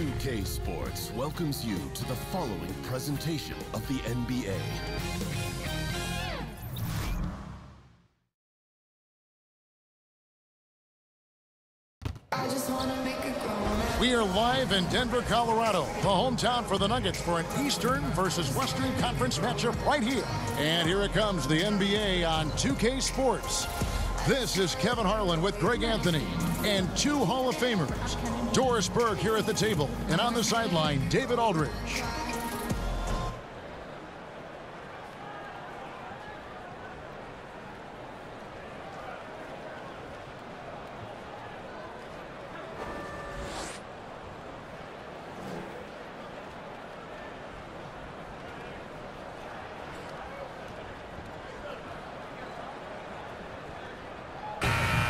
2K Sports welcomes you to the following presentation of the NBA. We are live in Denver, Colorado, the hometown for the Nuggets for an Eastern versus Western Conference matchup right here. And here it comes, the NBA on 2K Sports. This is Kevin Harlan with Greg Anthony and two Hall of Famers. Doris Burke here at the table, and on the sideline, David Aldridge.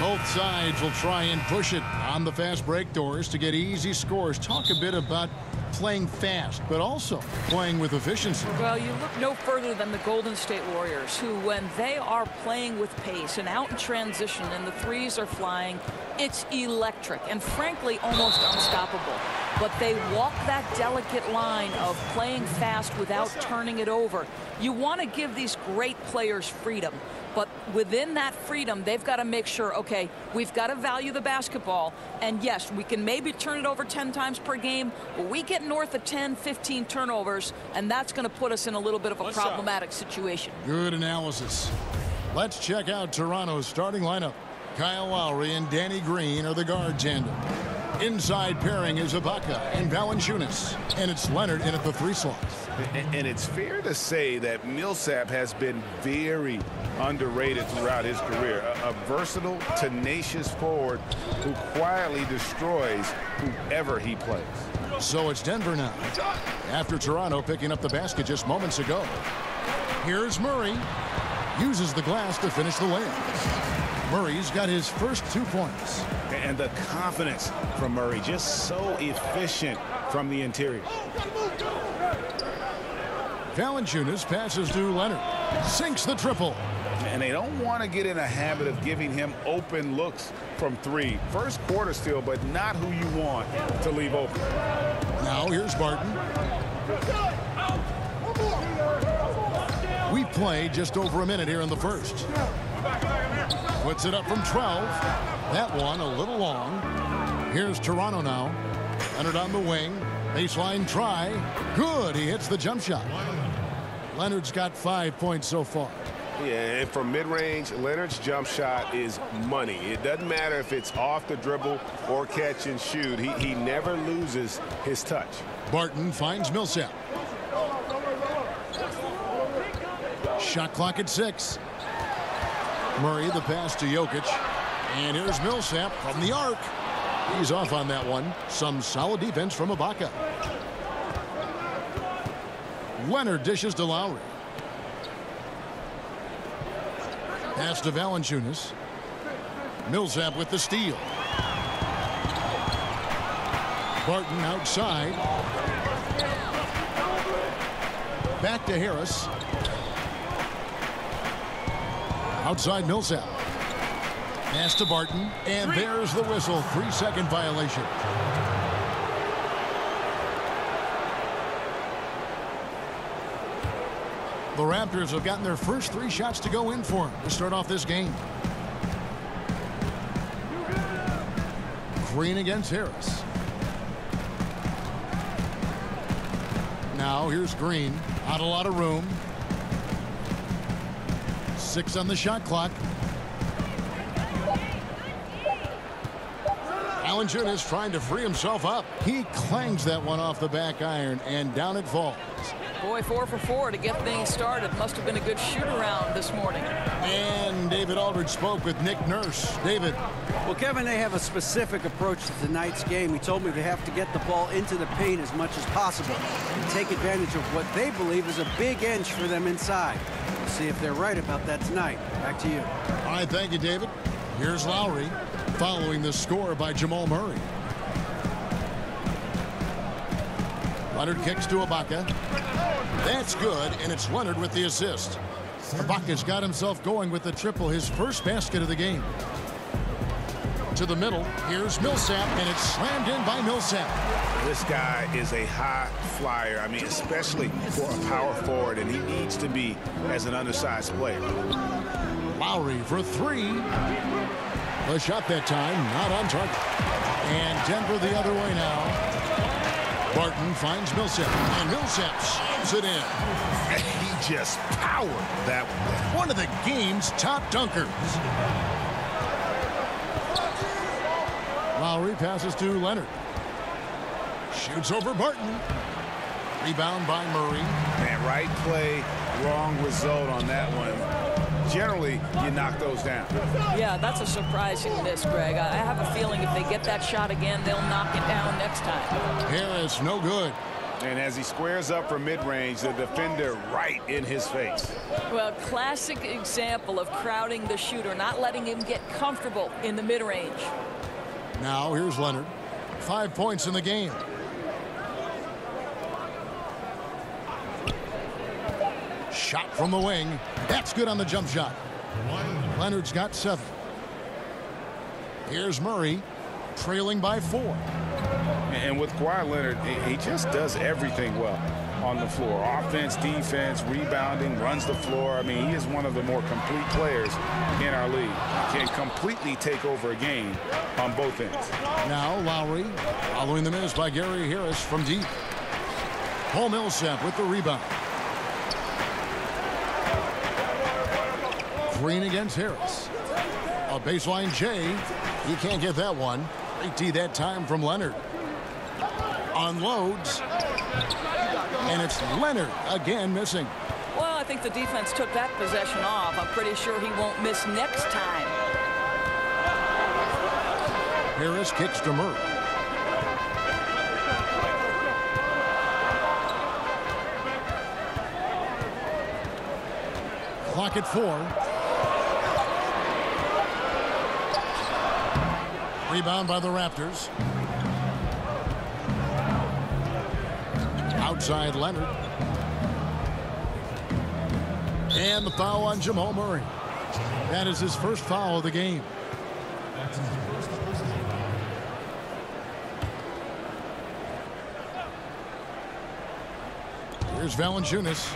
Both sides will try and push it on the fast break doors to get easy scores. Talk a bit about playing fast, but also playing with efficiency. Well, you look no further than the Golden State Warriors, who, when they are playing with pace and out in transition and the threes are flying, it's electric and, frankly, almost unstoppable. But they walk that delicate line of playing fast without turning it over. You want to give these great players freedom. But within that freedom, they've got to make sure, okay, we've got to value the basketball. And, yes, we can maybe turn it over 10 times per game, but we get north of 10, 15 turnovers, and that's going to put us in a little bit of a problematic situation. Good analysis. Let's check out Toronto's starting lineup. Kyle Lowry and Danny Green are the guard tandem. Inside pairing is Ibaka and Valanciunas, and it's Leonard in at the 3 slot. And it's fair to say that Millsap has been very underrated throughout his career. A versatile, tenacious forward who quietly destroys whoever he plays. So it's Denver now, after Toronto picking up the basket just moments ago. Here's Murray. Uses the glass to finish the layup. Murray's got his first 2 points. And the confidence from Murray, just so efficient from the interior. Valanciunas passes to Leonard. Sinks the triple. And they don't want to get in a habit of giving him open looks from 3. First quarter still, but not who you want to leave open. Now here's Barton. We've played just over a minute here in the first. Puts it up from 12. That one a little long. Here's Toronto now. Leonard on the wing. Baseline try. Good. He hits the jump shot. Leonard's got 5 points so far. Yeah, and from mid-range, Leonard's jump shot is money. It doesn't matter if it's off the dribble or catch and shoot. He never loses his touch. Barton finds Millsap. Shot clock at 6. Murray the pass to Jokic. And here's Millsap from the arc. He's off on that one. Some solid defense from Ibaka. Leonard dishes to Lowry. Pass to Valanciunas. Millsap with the steal. Barton outside. Back to Harris. Outside Millsap. Pass to Barton. And there's the whistle. 3-second violation. The Raptors have gotten their first 3 shots to go in for them to start off this game. Green against Harris. Now here's Green. Not a lot of room. 6 on the shot clock. Valanciunas trying to free himself up. He clangs that one off the back iron, and down it falls. Boy, 4 for 4 to get things started. Must have been a good shoot-around this morning. And David Aldridge spoke with Nick Nurse. David. Well, Kevin, they have a specific approach to tonight's game. He told me they have to get the ball into the paint as much as possible and take advantage of what they believe is a big inch for them inside. We'll see if they're right about that tonight. Back to you. All right, thank you, David. Here's Lowry following the score by Jamal Murray. Leonard kicks to Ibaka. That's good, and it's Leonard with the assist. Ibaka's got himself going with the triple, his first basket of the game. to the middle. Here's Millsap, and it's slammed in by Millsap. This guy is a high flyer. I mean, especially for a power forward, and he needs to be as an undersized player. Lowry for three. The shot that time, not on target. And Denver the other way now. Barton finds Millsap, and Millsap slams it in. He just powered that one. One of the game's top dunkers. Lowry passes to Leonard. Shoots over Barton. Rebound by Murray. Man, right play, wrong result on that one. Generally, you knock those down. Yeah, that's a surprising miss, Greg. I have a feeling if they get that shot again, they'll knock it down next time. Harris, no good. And as he squares up for mid-range, the defender right in his face. Well, classic example of crowding the shooter, not letting him get comfortable in the mid-range. Now here's Leonard. 5 points in the game. Shot from the wing. That's good on the jump shot. Leonard's got 7. Here's Murray, trailing by 4. And with Kawhi Leonard, he just does everything well on the floor. Offense, defense, rebounding, runs the floor. I mean, he is one of the more complete players in our league. He can completely take over a game on both ends. Now Lowry, following the miss by Gary Harris from deep. Paul Millsap with the rebound. Green against Harris. A baseline J. He can't get that one. Great D that time from Leonard. Unloads. And it's Leonard again missing. Well, I think the defense took that possession off. I'm pretty sure he won't miss next time. Harris kicks to Murray. Clock at 4. Rebound by the Raptors. Outside Leonard. And the foul on Jamal Murray. That is his first foul of the game. Here's Valanciunas.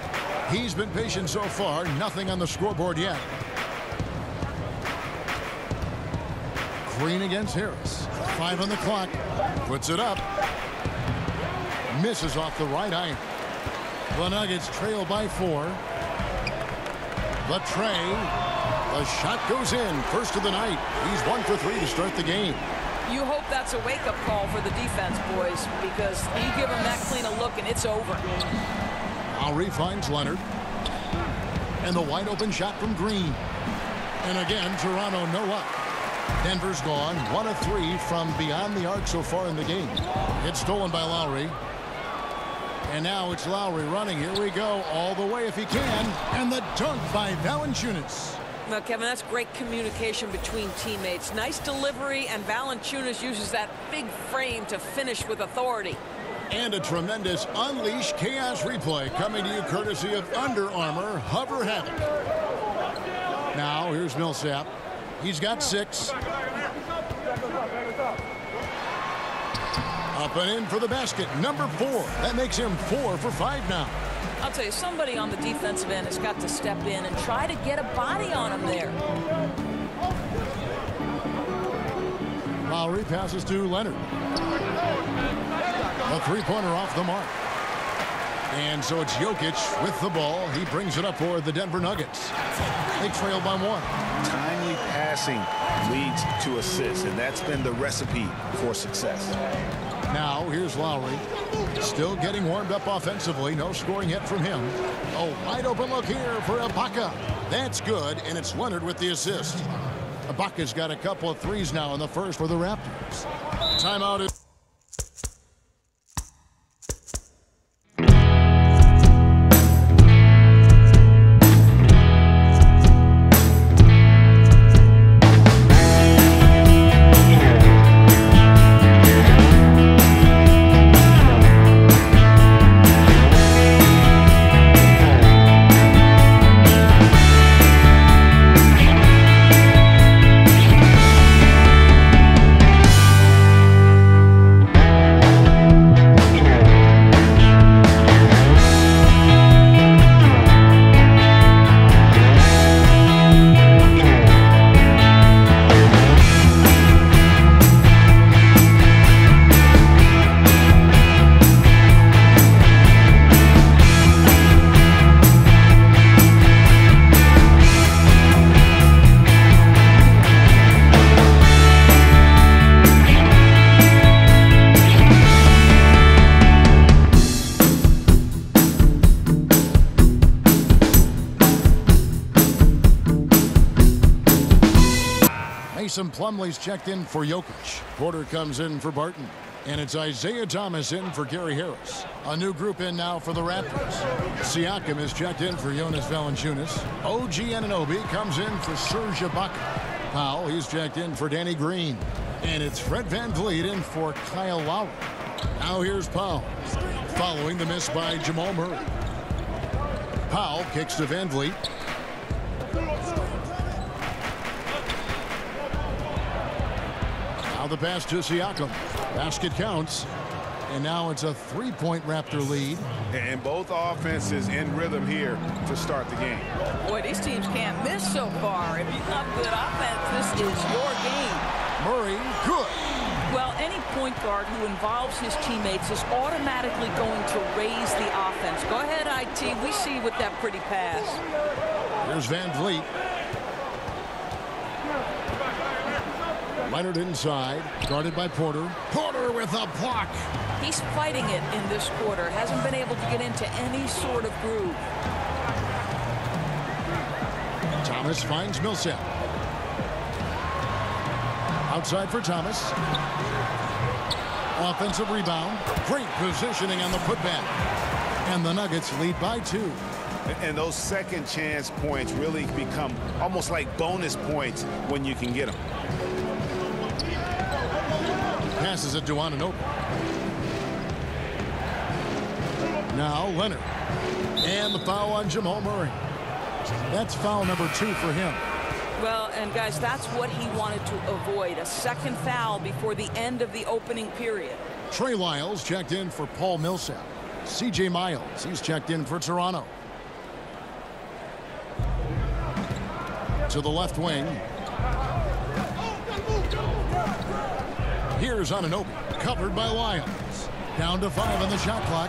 He's been patient so far. Nothing on the scoreboard yet. Green against Harris. 5 on the clock. Puts it up. Misses off the right iron. The Nuggets trail by 4. The tray. The shot goes in. First of the night. He's 1 for 3 to start the game. You hope that's a wake-up call for the defense, boys, because you give them that clean a look and it's over. Lowry finds Leonard. And the wide-open shot from Green. And again, Toronto no luck. Denver's gone 1 of 3 from beyond the arc so far in the game. It's stolen by Lowry. And now it's Lowry running. Here we go. All the way if he can. And the dunk by Valanciunas. Well, Kevin, that's great communication between teammates. Nice delivery, and Valanciunas uses that big frame to finish with authority. And a tremendous Unleash Chaos replay coming to you courtesy of Under Armour Hover Havoc. Now here's Millsap. He's got 6. Up and in for the basket. Number 4. That makes him 4 for 5 now. I'll tell you, somebody on the defensive end has got to step in and try to get a body on him there. Lowry passes to Leonard. A 3-pointer off the mark. And so it's Jokic with the ball. He brings it up for the Denver Nuggets. They trail by 1. Timely passing leads to assists, and that's been the recipe for success. Now here's Lowry. Still getting warmed up offensively. No scoring yet from him. A wide open look here for Ibaka. That's good, and it's Leonard with the assist. Ibaka's got a couple of threes now in the first for the Raptors. Timeout is... Mason Plumlee's checked in for Jokic. Porter comes in for Barton. And it's Isaiah Thomas in for Gary Harris. A new group in now for the Raptors. Siakam is checked in for Jonas Valanciunas. OG Anunoby comes in for Serge Ibaka. Powell, he's checked in for Danny Green. And it's Fred VanVleet in for Kyle Lowry. Now here's Powell, following the miss by Jamal Murray. Powell kicks to VanVleet. Now the pass to Siakam. Basket counts. And now it's a three-point Raptor lead. And both offenses in rhythm here to start the game. Boy, these teams can't miss so far. If you love good offense, this is your game. Murray, good. Well, any point guard who involves his teammates is automatically going to raise the offense. Go ahead, IT. We see with that pretty pass. Here's VanVleet. Leonard inside, guarded by Porter. Porter with a block. He's fighting it in this quarter. Hasn't been able to get into any sort of groove. Thomas finds Millsap. Outside for Thomas. Offensive rebound. Great positioning on the putback. And the Nuggets lead by 2. And those second chance points really become almost like bonus points when you can get them. Passes it to Anunoby. Now Leonard. And the foul on Jamal Murray. That's foul number 2 for him. Well, and guys, that's what he wanted to avoid. A second foul before the end of the opening period. Trey Lyles checked in for Paul Millsap. CJ Miles, he's checked in for Toronto. To the left wing. Here's Anunoby, covered by Lyles. Down to 5 on the shot clock.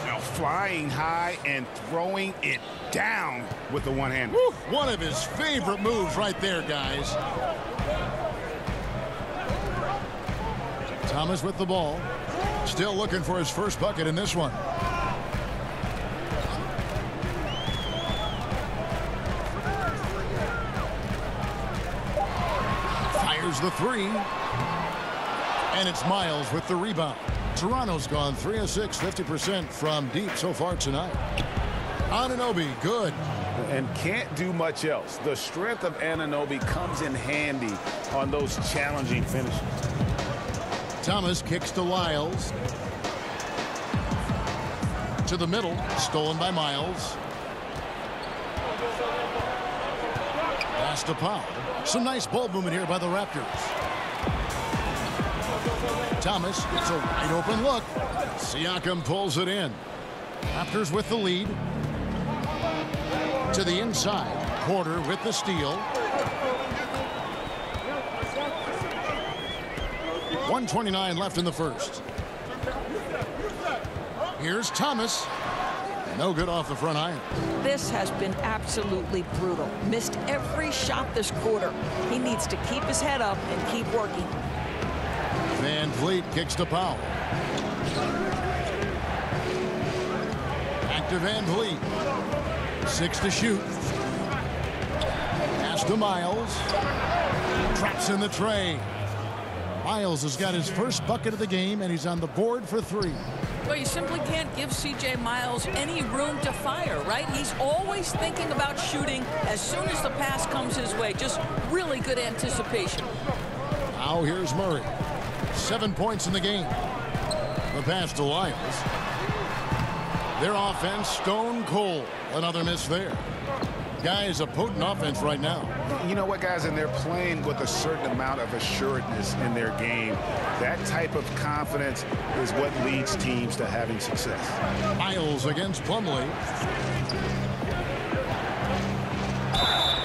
Now flying high and throwing it down with the one hand. One of his favorite moves right there, guys. Thomas with the ball. Still looking for his first bucket in this one. Fires the 3. And it's Miles with the rebound. Toronto's gone 3 of 6, 50% from deep so far tonight. Anunoby, good. And can't do much else. The strength of Anunoby comes in handy on those challenging finishes. Thomas kicks to Lyles. To the middle, stolen by Miles. Pass to Powell. Some nice ball movement here by the Raptors. Thomas gets a wide open look. Siakam pulls it in. Raptors with the lead. To the inside. Porter with the steal. 1:29 left in the first. Here's Thomas. No good off the front iron. This has been absolutely brutal. Missed every shot this quarter. He needs to keep his head up and keep working. VanVleet kicks to Powell. Back to VanVleet. 6 to shoot. Pass to Miles. Traps in the tray. Miles has got his first bucket of the game, and he's on the board for 3. Well, you simply can't give C.J. Miles any room to fire, right? He's always thinking about shooting as soon as the pass comes his way. Just really good anticipation. Now here's Murray. 7 points in the game. The pass to Lyles. Their offense stone cold. Another miss there. Guys, a potent offense right now. You know what, guys? And they're playing with a certain amount of assuredness in their game. That type of confidence is what leads teams to having success. Miles against Plumlee.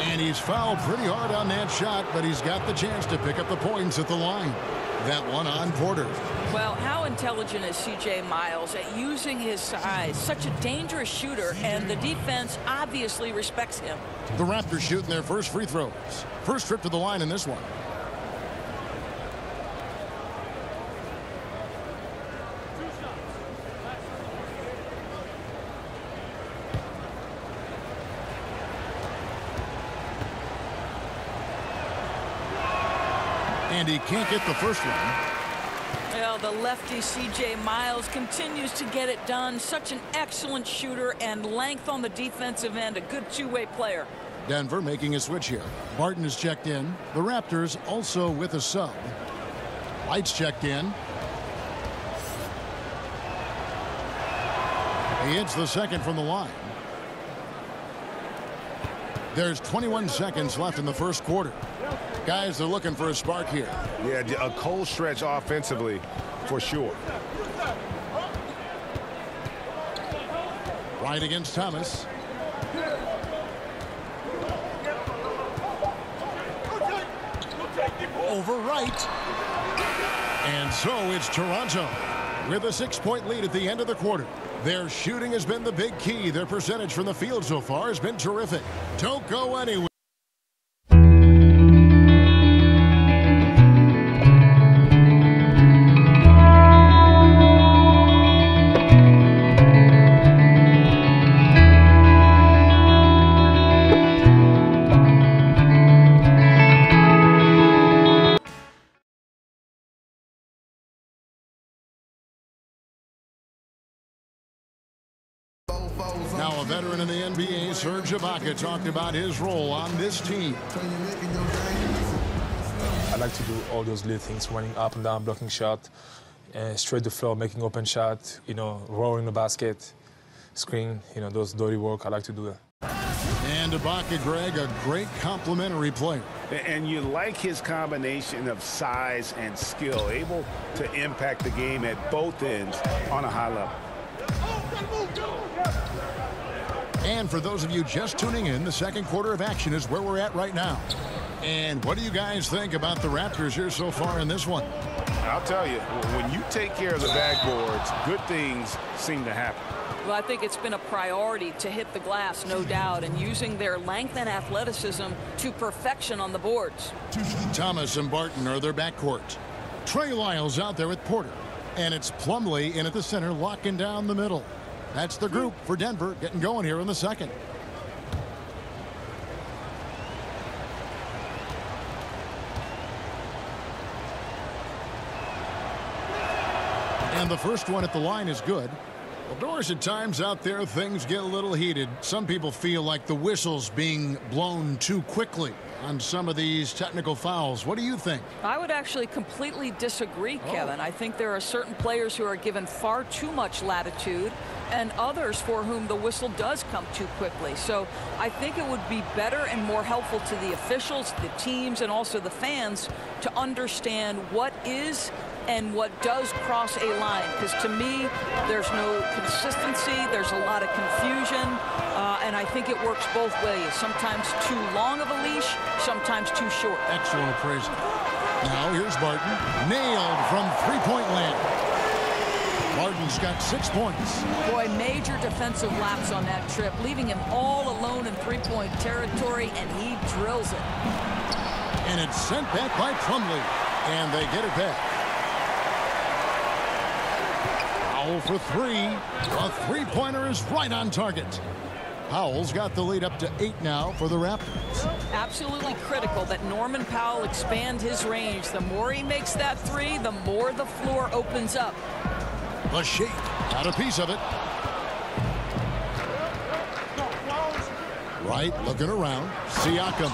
And he's fouled pretty hard on that shot, but he's got the chance to pick up the points at the line. That one on Porter. Well, how intelligent is C.J. Miles at using his size? Such a dangerous shooter, and the defense obviously respects him. The Raptors shooting their first free throws. First trip to the line in this one. And he can't get the first one. Well, the lefty C.J. Miles continues to get it done. Such an excellent shooter and length on the defensive end. A good two-way player. Denver making a switch here. Barton is checked in. The Raptors also with a sub. White's checked in. He hits the second from the line. There's 21 seconds left in the first quarter. Guys, they're looking for a spark here. Yeah, a cold stretch offensively for sure. Right against Thomas. Over right. And so it's Toronto with a 6-point lead at the end of the quarter. Their shooting has been the big key. Their percentage from the field so far has been terrific. Don't go anywhere. Now a veteran in the NBA, Serge Ibaka, talked about his role on this team. I like to do all those little things, running up and down, blocking shot, straight to the floor, making open shot, rolling the basket, screen, those dirty work. I like to do that. And Ibaka, Greg, a great complementary player. And you like his combination of size and skill, able to impact the game at both ends on a high level. And for those of you just tuning in, the second quarter of action is where we're at right now. And what do you guys think about the Raptors here so far in this one? I'll tell you, when you take care of the backboards, good things seem to happen. Well, I think it's been a priority to hit the glass, no doubt, and using their length and athleticism to perfection on the boards. Thomas and Barton are their backcourt. Trey Lyles out there with Porter. And it's Plumlee in at the center, locking down the middle. That's the group for Denver getting going here in the second. And the first one at the line is good. Well, Doris, at times out there, things get a little heated. Some people feel like the whistle's being blown too quickly on some of these technical fouls. What do you think? I would actually completely disagree, Kevin. I think there are certain players who are given far too much latitude and others for whom the whistle does come too quickly. So I think it would be better and more helpful to the officials, the teams, and also the fans to understand what is and what does cross a line, because to me there's no consistency, there's a lot of confusion, and I think it works both ways. Sometimes too long of a leash, sometimes too short. Excellent appraisal. Now here's Barton, nailed from three-point land. Barton's got 6 points. Boy, major defensive lapse on that trip, leaving him all alone in three-point territory, and he drills it. And it's sent back by Plumlee, and they get it back. Powell for three. A three-pointer is right on target. Powell's got the lead up to 8 now for the Raptors. Absolutely critical that Norman Powell expand his range. The more he makes that three, the more the floor opens up. The shake, got a piece of it. Right, looking around. Siakam.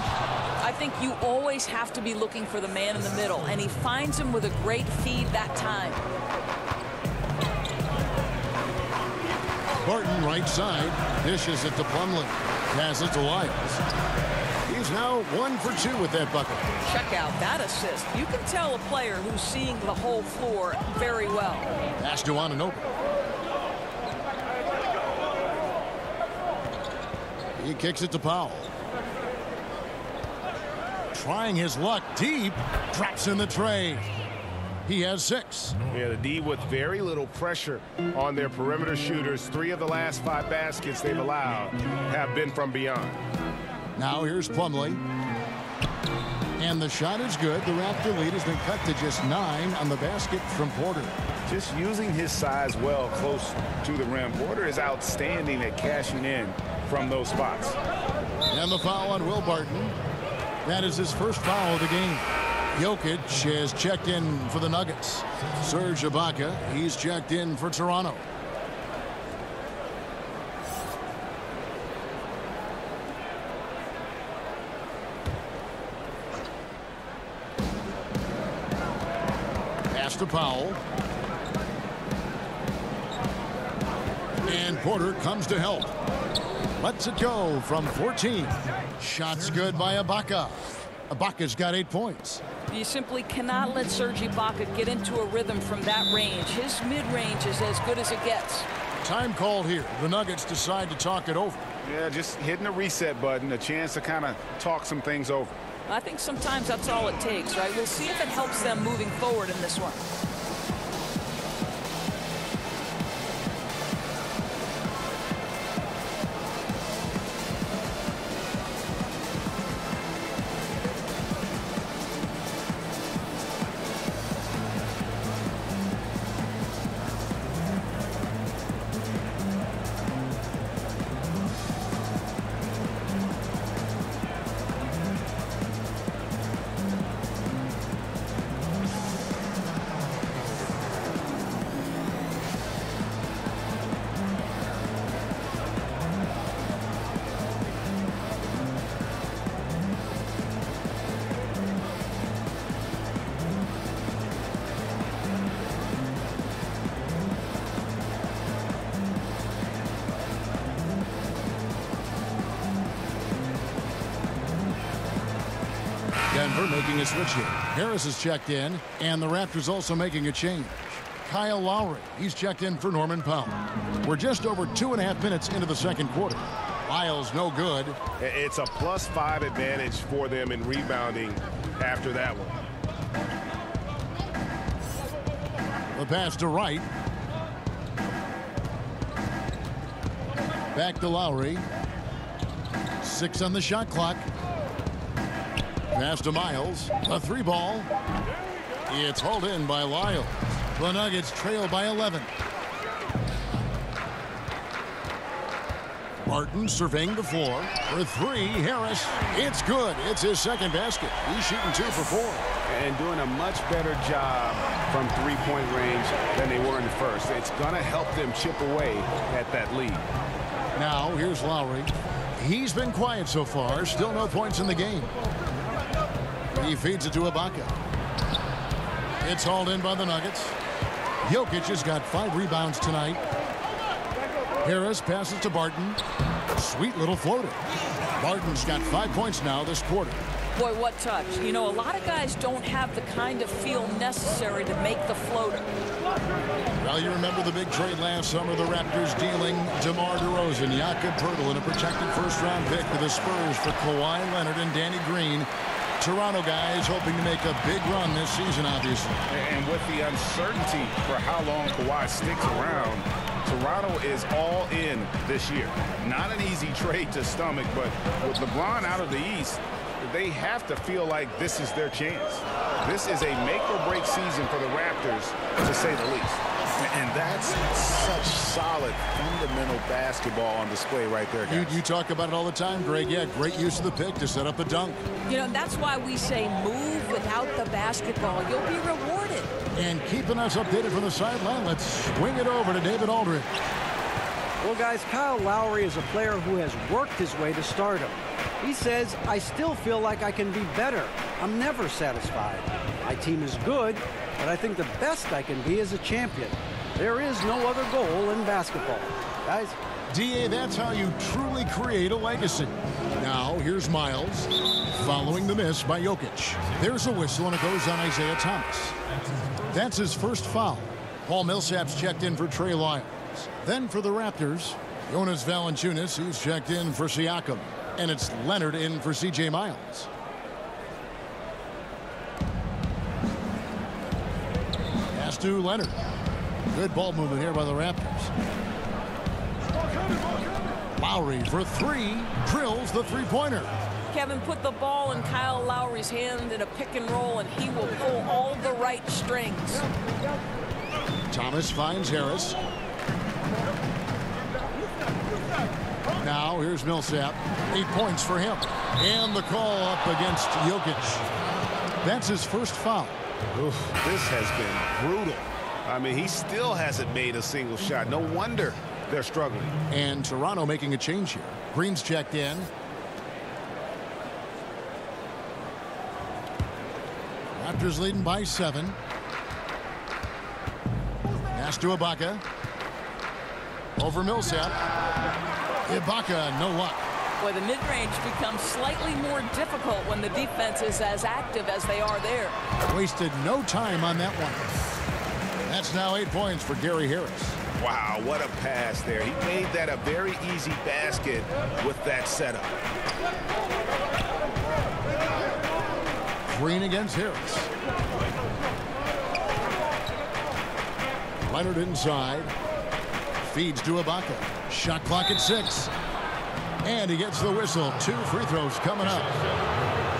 I think you always have to be looking for the man in the middle, and he finds him with a great feed that time. Barton right side, dishes it to Plumlee. Passes to Lyles. He's now 1 for 2 with that bucket. Check out that assist. You can tell a player who's seeing the whole floor very well. Pass to Anunoby. He kicks it to Powell. Trying his luck deep, drops in the tray. He has 6. Yeah, the D with very little pressure on their perimeter shooters. 3 of the last 5 baskets they've allowed have been from beyond. Now here's Plumlee. And the shot is good. The Raptor lead has been cut to just 9 on the basket from Porter. Just using his size well close to the rim. Porter is outstanding at cashing in from those spots. And the foul on Will Barton. That is his first foul of the game. Jokic has checked in for the Nuggets. Serge Ibaka, he's checked in for Toronto. Pass to Powell. And Porter comes to help. Lets it go from 14. Shots good by Ibaka. Ibaka's got 8 points. You simply cannot let Serge Ibaka get into a rhythm from that range. His mid-range is as good as it gets. Time called here. The Nuggets decide to talk it over. Yeah, just hitting the reset button, a chance to kind of talk some things over. I think sometimes that's all it takes, right? We'll see if it helps them moving forward in this one. Denver making a switch here. Harris is checked in, and the Raptors also making a change. Kyle Lowry, he's checked in for Norman Powell. We're just over 2.5 minutes into the second quarter. Lyles no good. It's a +5 advantage for them in rebounding after that one. The pass to Wright. Back to Lowry. 6 on the shot clock. Pass to Miles. A 3-ball. It's hauled in by Lyles. The Nuggets trail by 11. Martin surveying the floor. For 3, Harris. It's good. It's his second basket. He's shooting 2 for 4. And doing a much better job from three-point range than they were in the first. It's going to help them chip away at that lead. Now, here's Lowry. He's been quiet so far. Still no points in the game. He feeds it to Ibaka. It's hauled in by the Nuggets. Jokic has got 5 rebounds tonight. Harris passes to Barton. Sweet little floater. Barton's got 5 points now this quarter. Boy, what touch. You know, a lot of guys don't have the kind of feel necessary to make the floater. Well, you remember the big trade last summer, the Raptors dealing DeMar DeRozan, Jakob Poeltl, and a protected first-round pick for the Spurs for Kawhi Leonard and Danny Green. Toronto guys hoping to make a big run this season, obviously. And with the uncertainty for how long Kawhi sticks around, Toronto is all in this year. Not an easy trade to stomach, but with LeBron out of the East, they have to feel like this is their chance. This is a make-or-break season for the Raptors, to say the least. And that's such solid, fundamental basketball on display right there, guys. You talk about it all the time, Greg. Yeah, great use of the pick to set up a dunk. You know, that's why we say move without the basketball. You'll be rewarded. And keeping us updated from the sideline, let's swing it over to David Aldridge. Well, guys, Kyle Lowry is a player who has worked his way to stardom. He says, I still feel like I can be better. I'm never satisfied. My team is good, but I think the best I can be is a champion. There is no other goal in basketball. Guys. D.A., that's how you truly create a legacy. Now, here's Miles, following the miss by Jokic. There's a whistle, and it goes on Isaiah Thomas. That's his first foul. Paul Millsap's checked in for Trey Lyles. Then for the Raptors, Jonas Valanciunas, he's checked in for Siakam. And it's Leonard in for C.J. Miles. Pass to Leonard. Good ball movement here by the Raptors. Lowry for 3, drills the three-pointer. Kevin, put the ball in Kyle Lowry's hand in a pick and roll, and he will pull all the right strings. Thomas finds Harris. Now here's Millsap. 8 points for him. And the call up against Jokic. That's his first foul. Oof, this has been brutal. I mean, he still hasn't made a single shot. No wonder they're struggling. And Toronto making a change here. Green's checked in. Raptors leading by 7. Pass to Ibaka. Over Millsap. Ibaka, no luck. Boy, the mid-range becomes slightly more difficult when the defense is as active as they are there. Wasted no time on that one. That's now 8 points for Gary Harris. Wow, what a pass there. He made that a very easy basket with that setup. Green against Harris. Leonard inside. Feeds to Ibaka. Shot clock at 6. And he gets the whistle. 2 free throws coming up.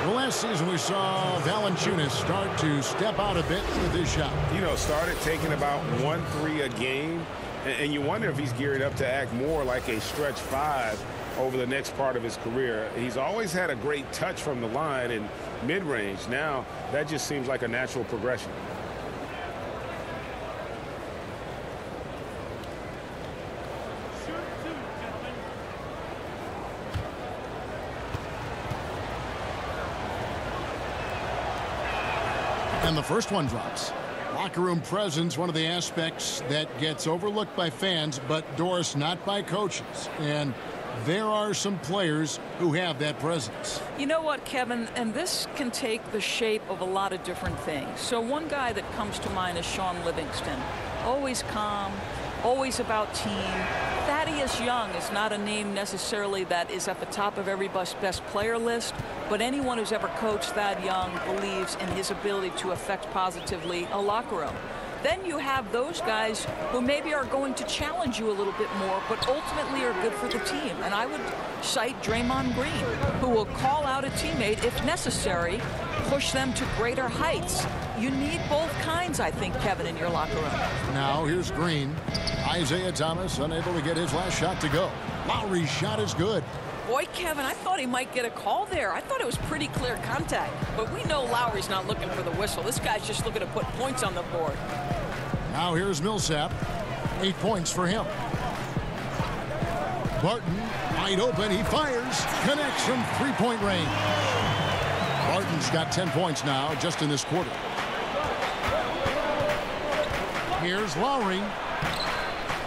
Well, last season we saw Valanciunas start to step out a bit with his shot. You know, started taking about 1-3 a game. And you wonder if he's gearing up to act more like a stretch 5 over the next part of his career. He's always had a great touch from the line and mid-range. Now, that just seems like a natural progression. And the first one drops. Locker room presence, one of the aspects that gets overlooked by fans, but Doris, not by coaches. And there are some players who have that presence. You know what, Kevin? And this can take the shape of a lot of different things. So one guy that comes to mind is Sean Livingston. Always calm, always about team. Thaddeus Young is not a name necessarily that is at the top of everybody's best player list, but anyone who's ever coached Thad Young believes in his ability to affect positively a locker room. Then you have those guys who maybe are going to challenge you a little bit more, but ultimately are good for the team. And I would cite Draymond Green, who will call out a teammate if necessary, push them to greater heights. You need both kinds, I think, Kevin, in your locker room. Now here's Green. Isaiah Thomas unable to get his last shot to go. Lowry's shot is good. Boy, Kevin, I thought he might get a call there. I thought it was pretty clear contact. But we know Lowry's not looking for the whistle. This guy's just looking to put points on the board. Now here's Millsap. 8 points for him. Barton, wide open. He fires. Connects from three-point range. Barton's got 10 points now just in this quarter. Here's Lowry.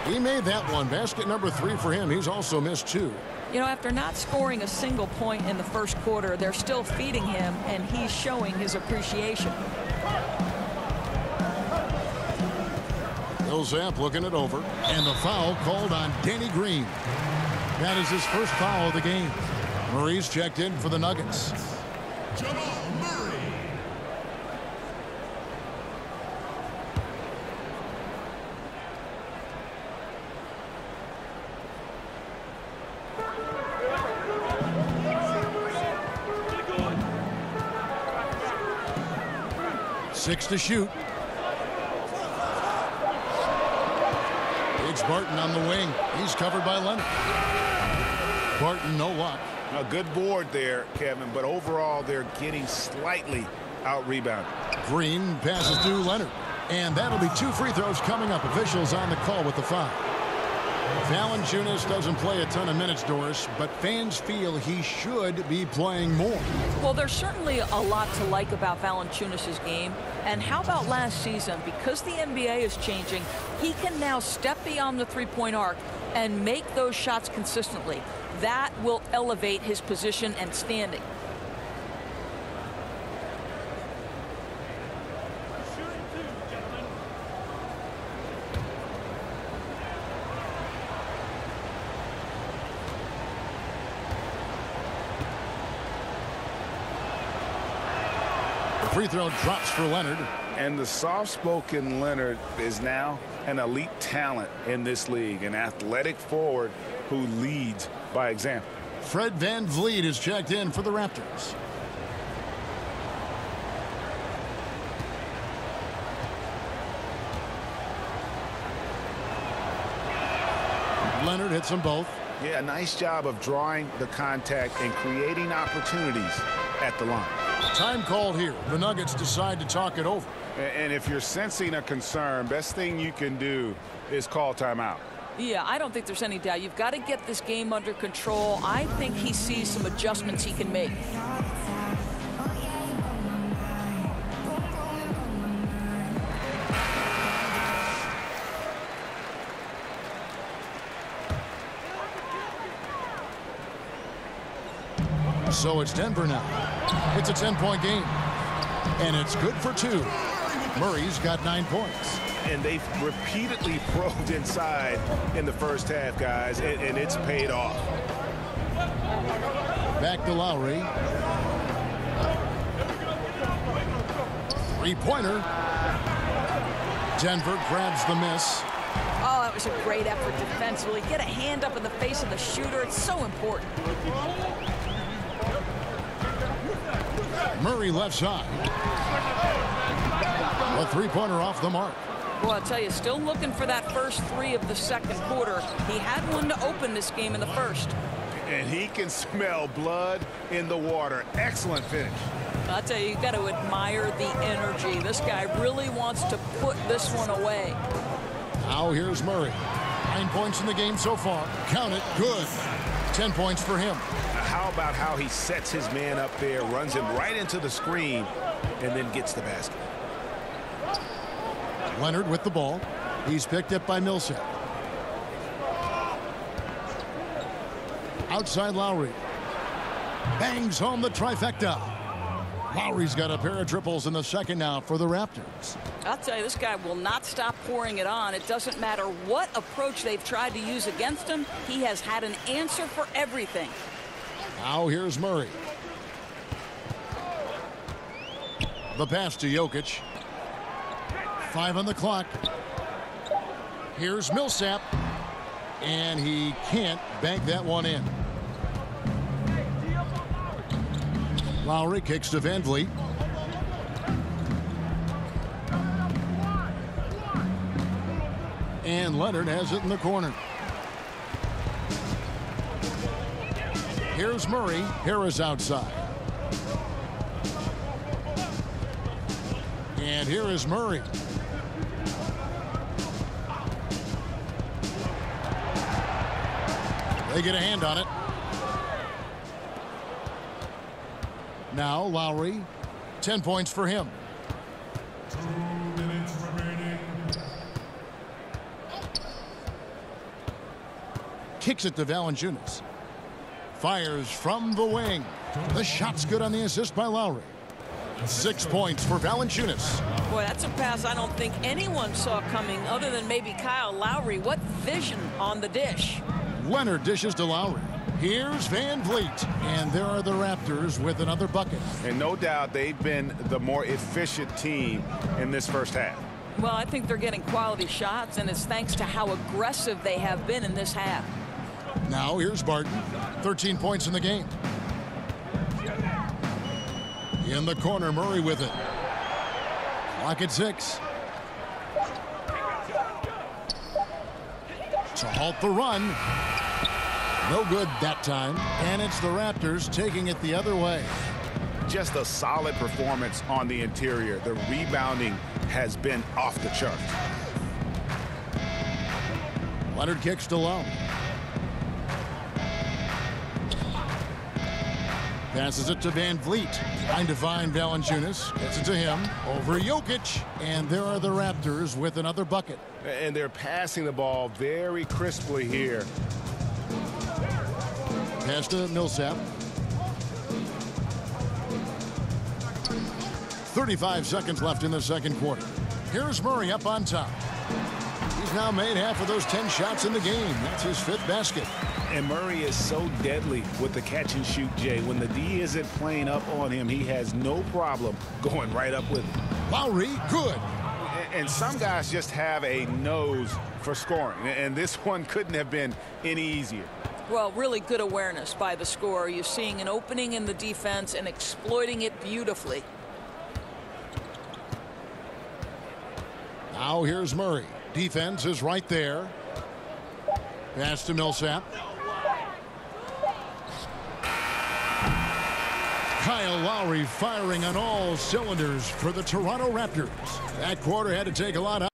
He made that one. Basket number 3 for him. He's also missed 2. You know, after not scoring a single point in the first quarter, they're still feeding him, and he's showing his appreciation. Millsap looking it over. And the foul called on Danny Green. That is his first foul of the game. Murray's checked in for the Nuggets. Jamal Murray. Six to shoot. It's Barton on the wing. He's covered by Leonard. Barton, no luck. A good board there, Kevin, but overall they're getting slightly out-rebounded. Green passes to Leonard. And that'll be 2 free throws coming up. Officials on the call with the foul. Valanciunas doesn't play a ton of minutes, Doris, but fans feel he should be playing more. Well, there's certainly a lot to like about Valanciunas' game. And how about last season? Because the NBA is changing, he can now step beyond the three-point arc and make those shots consistently. That will elevate his position and standing. Free throw drops for Leonard. And the soft-spoken Leonard is now an elite talent in this league, an athletic forward who leads by example. Fred VanVleet is checked in for the Raptors. Leonard hits them both. Yeah, a nice job of drawing the contact and creating opportunities at the line. Time called here. The Nuggets decide to talk it over. And if you're sensing a concern, best thing you can do is call timeout. Yeah, I don't think there's any doubt. You've got to get this game under control. I think he sees some adjustments he can make. So it's Denver now. It's a 10-point game. And it's good for 2. Murray's got 9 points. And they've repeatedly probed inside in the first half, guys, and it's paid off. Back to Lowry. 3-pointer. Denver grabs the miss. Oh, that was a great effort defensively. Get a hand up in the face of the shooter. It's so important. Murray left side. A 3-pointer off the mark. Well, I'll tell you, still looking for that first 3 of the second quarter. He had one to open this game in the first. And he can smell blood in the water. Excellent finish. I'll tell you, you got to admire the energy. This guy really wants to put this one away. Now here's Murray. 9 points in the game so far. Count it. Good. 10 points for him. How about how he sets his man up there, runs him right into the screen, and then gets the basket. Leonard with the ball. He's picked up by Millsap. Outside Lowry. Bangs home the trifecta. Lowry's got a pair of triples in the second now for the Raptors. I'll tell you, this guy will not stop pouring it on. It doesn't matter what approach they've tried to use against him. He has had an answer for everything. Now here's Murray. The pass to Jokic. 5 on the clock. Here's Millsap. And he can't bank that one in. Lowry kicks to Van Vliet. And Leonard has it in the corner. Here's Murray. Harris outside. And here is Murray. They get a hand on it. Now Lowry. 10 points for him. 2 minutes remaining. Kicks it to Valanciunas. Fires from the wing. The shot's good on the assist by Lowry. 6 points for Valanciunas. Boy, that's a pass I don't think anyone saw coming other than maybe Kyle Lowry. What vision on the dish. Leonard dishes to Lowry. Here's Van Vliet. And there are the Raptors with another bucket. And no doubt they've been the more efficient team in this first half. Well, I think they're getting quality shots, and it's thanks to how aggressive they have been in this half. Now here's Barton. 13 points in the game. In the corner, Murray with it. Clock at 6. To halt the run. No good that time. And it's the Raptors taking it the other way. Just a solid performance on the interior. The rebounding has been off the chart. Leonard kicks to Lowe. Passes it to Van Vliet. Trying to find Valanciunas. Gets it to him. Over Jokic. And there are the Raptors with another bucket. And they're passing the ball very crisply here. Pass to Millsap. 35 seconds left in the second quarter. Here's Murray up on top. He's now made half of those 10 shots in the game. That's his 5th basket. And Murray is so deadly with the catch and shoot, Jay. When the D isn't playing up on him, he has no problem going right up with him. Lowry, good. And some guys just have a nose for scoring. And this one couldn't have been any easier. Well, really good awareness by the scorer. You're seeing an opening in the defense and exploiting it beautifully. Now here's Murray. Defense is right there. Pass to Millsap. Kyle Lowry firing on all cylinders for the Toronto Raptors. That quarter had to take a lot out.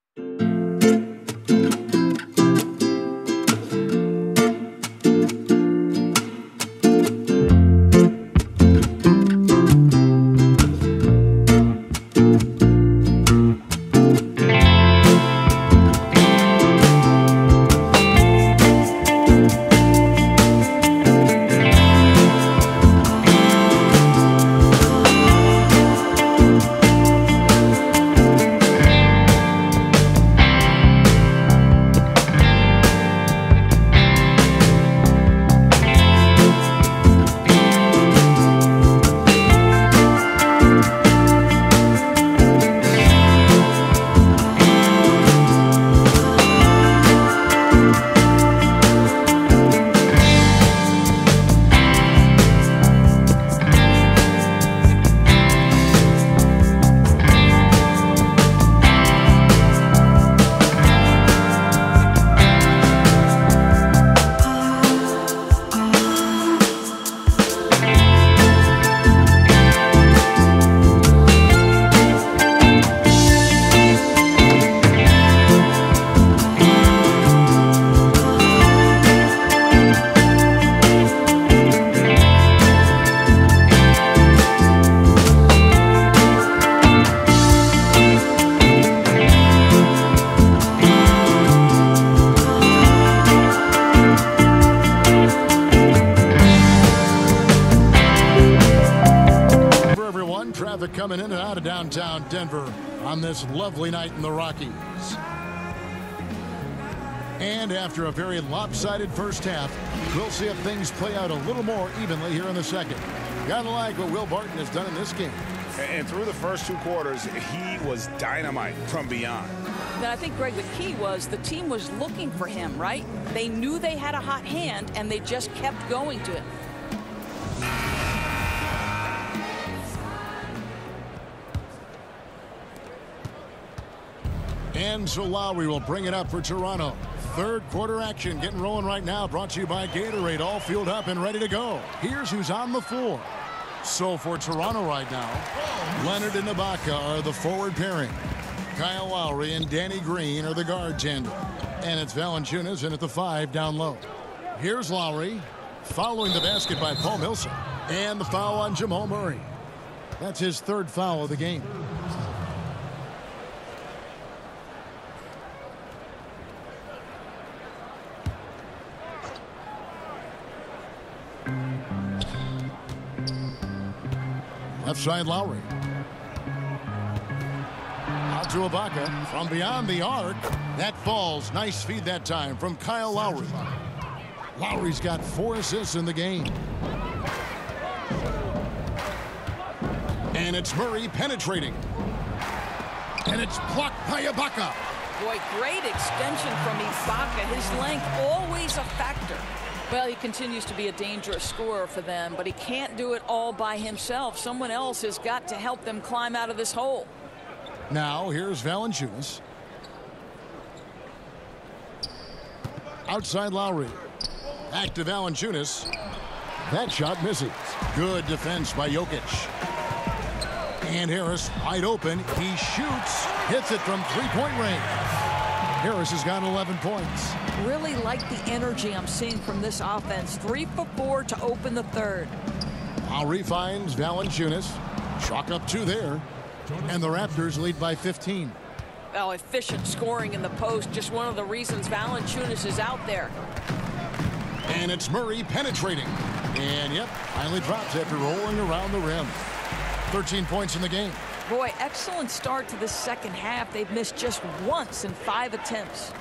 Coming in and out of downtown Denver on this lovely night in the Rockies. And after a very lopsided first half, we'll see if things play out a little more evenly here in the second. Gotta like what Will Barton has done in this game. And through the first 2 quarters, he was dynamite from beyond. And I think, Greg, the key was the team was looking for him, right? They knew they had a hot hand, and they just kept going to it. And so Lowry will bring it up for Toronto. Third quarter action getting rolling right now, brought to you by Gatorade, all fueled up and ready to go. Here's who's on the floor. So for Toronto right now, Leonard and Ibaka are the forward pairing. Kyle Lowry and Danny Green are the guard tandem. And it's Valanciunas in at the 5 down low. Here's Lowry following the basket by Paul Millsap. And the foul on Jamal Murray. That's his 3rd foul of the game. Left side Lowry. Out to Ibaka from beyond the arc. That falls. Nice feed that time from Kyle Lowry. Lowry's got 4 assists in the game. And it's Murray penetrating. And it's blocked by Ibaka. Boy, great extension from Ibaka. His length always a factor. Well, he continues to be a dangerous scorer for them, but he can't do it all by himself. Someone else has got to help them climb out of this hole. Now, here's Valanciunas. Outside Lowry. Back to Valanciunas. That shot misses. Good defense by Jokic. And Harris wide open. He shoots. Hits it from 3-point range. Harris has got 11 points. Really like the energy I'm seeing from this offense. 3 for 4 to open the third. Lowry finds Valanciunas. Chalk up 2 there. And the Raptors lead by 15. Oh, efficient scoring in the post. Just one of the reasons Valanciunas is out there. And it's Murray penetrating. And, yep, finally drops after rolling around the rim. 13 points in the game. Boy, excellent start to the second half. They've missed just once in 5 attempts.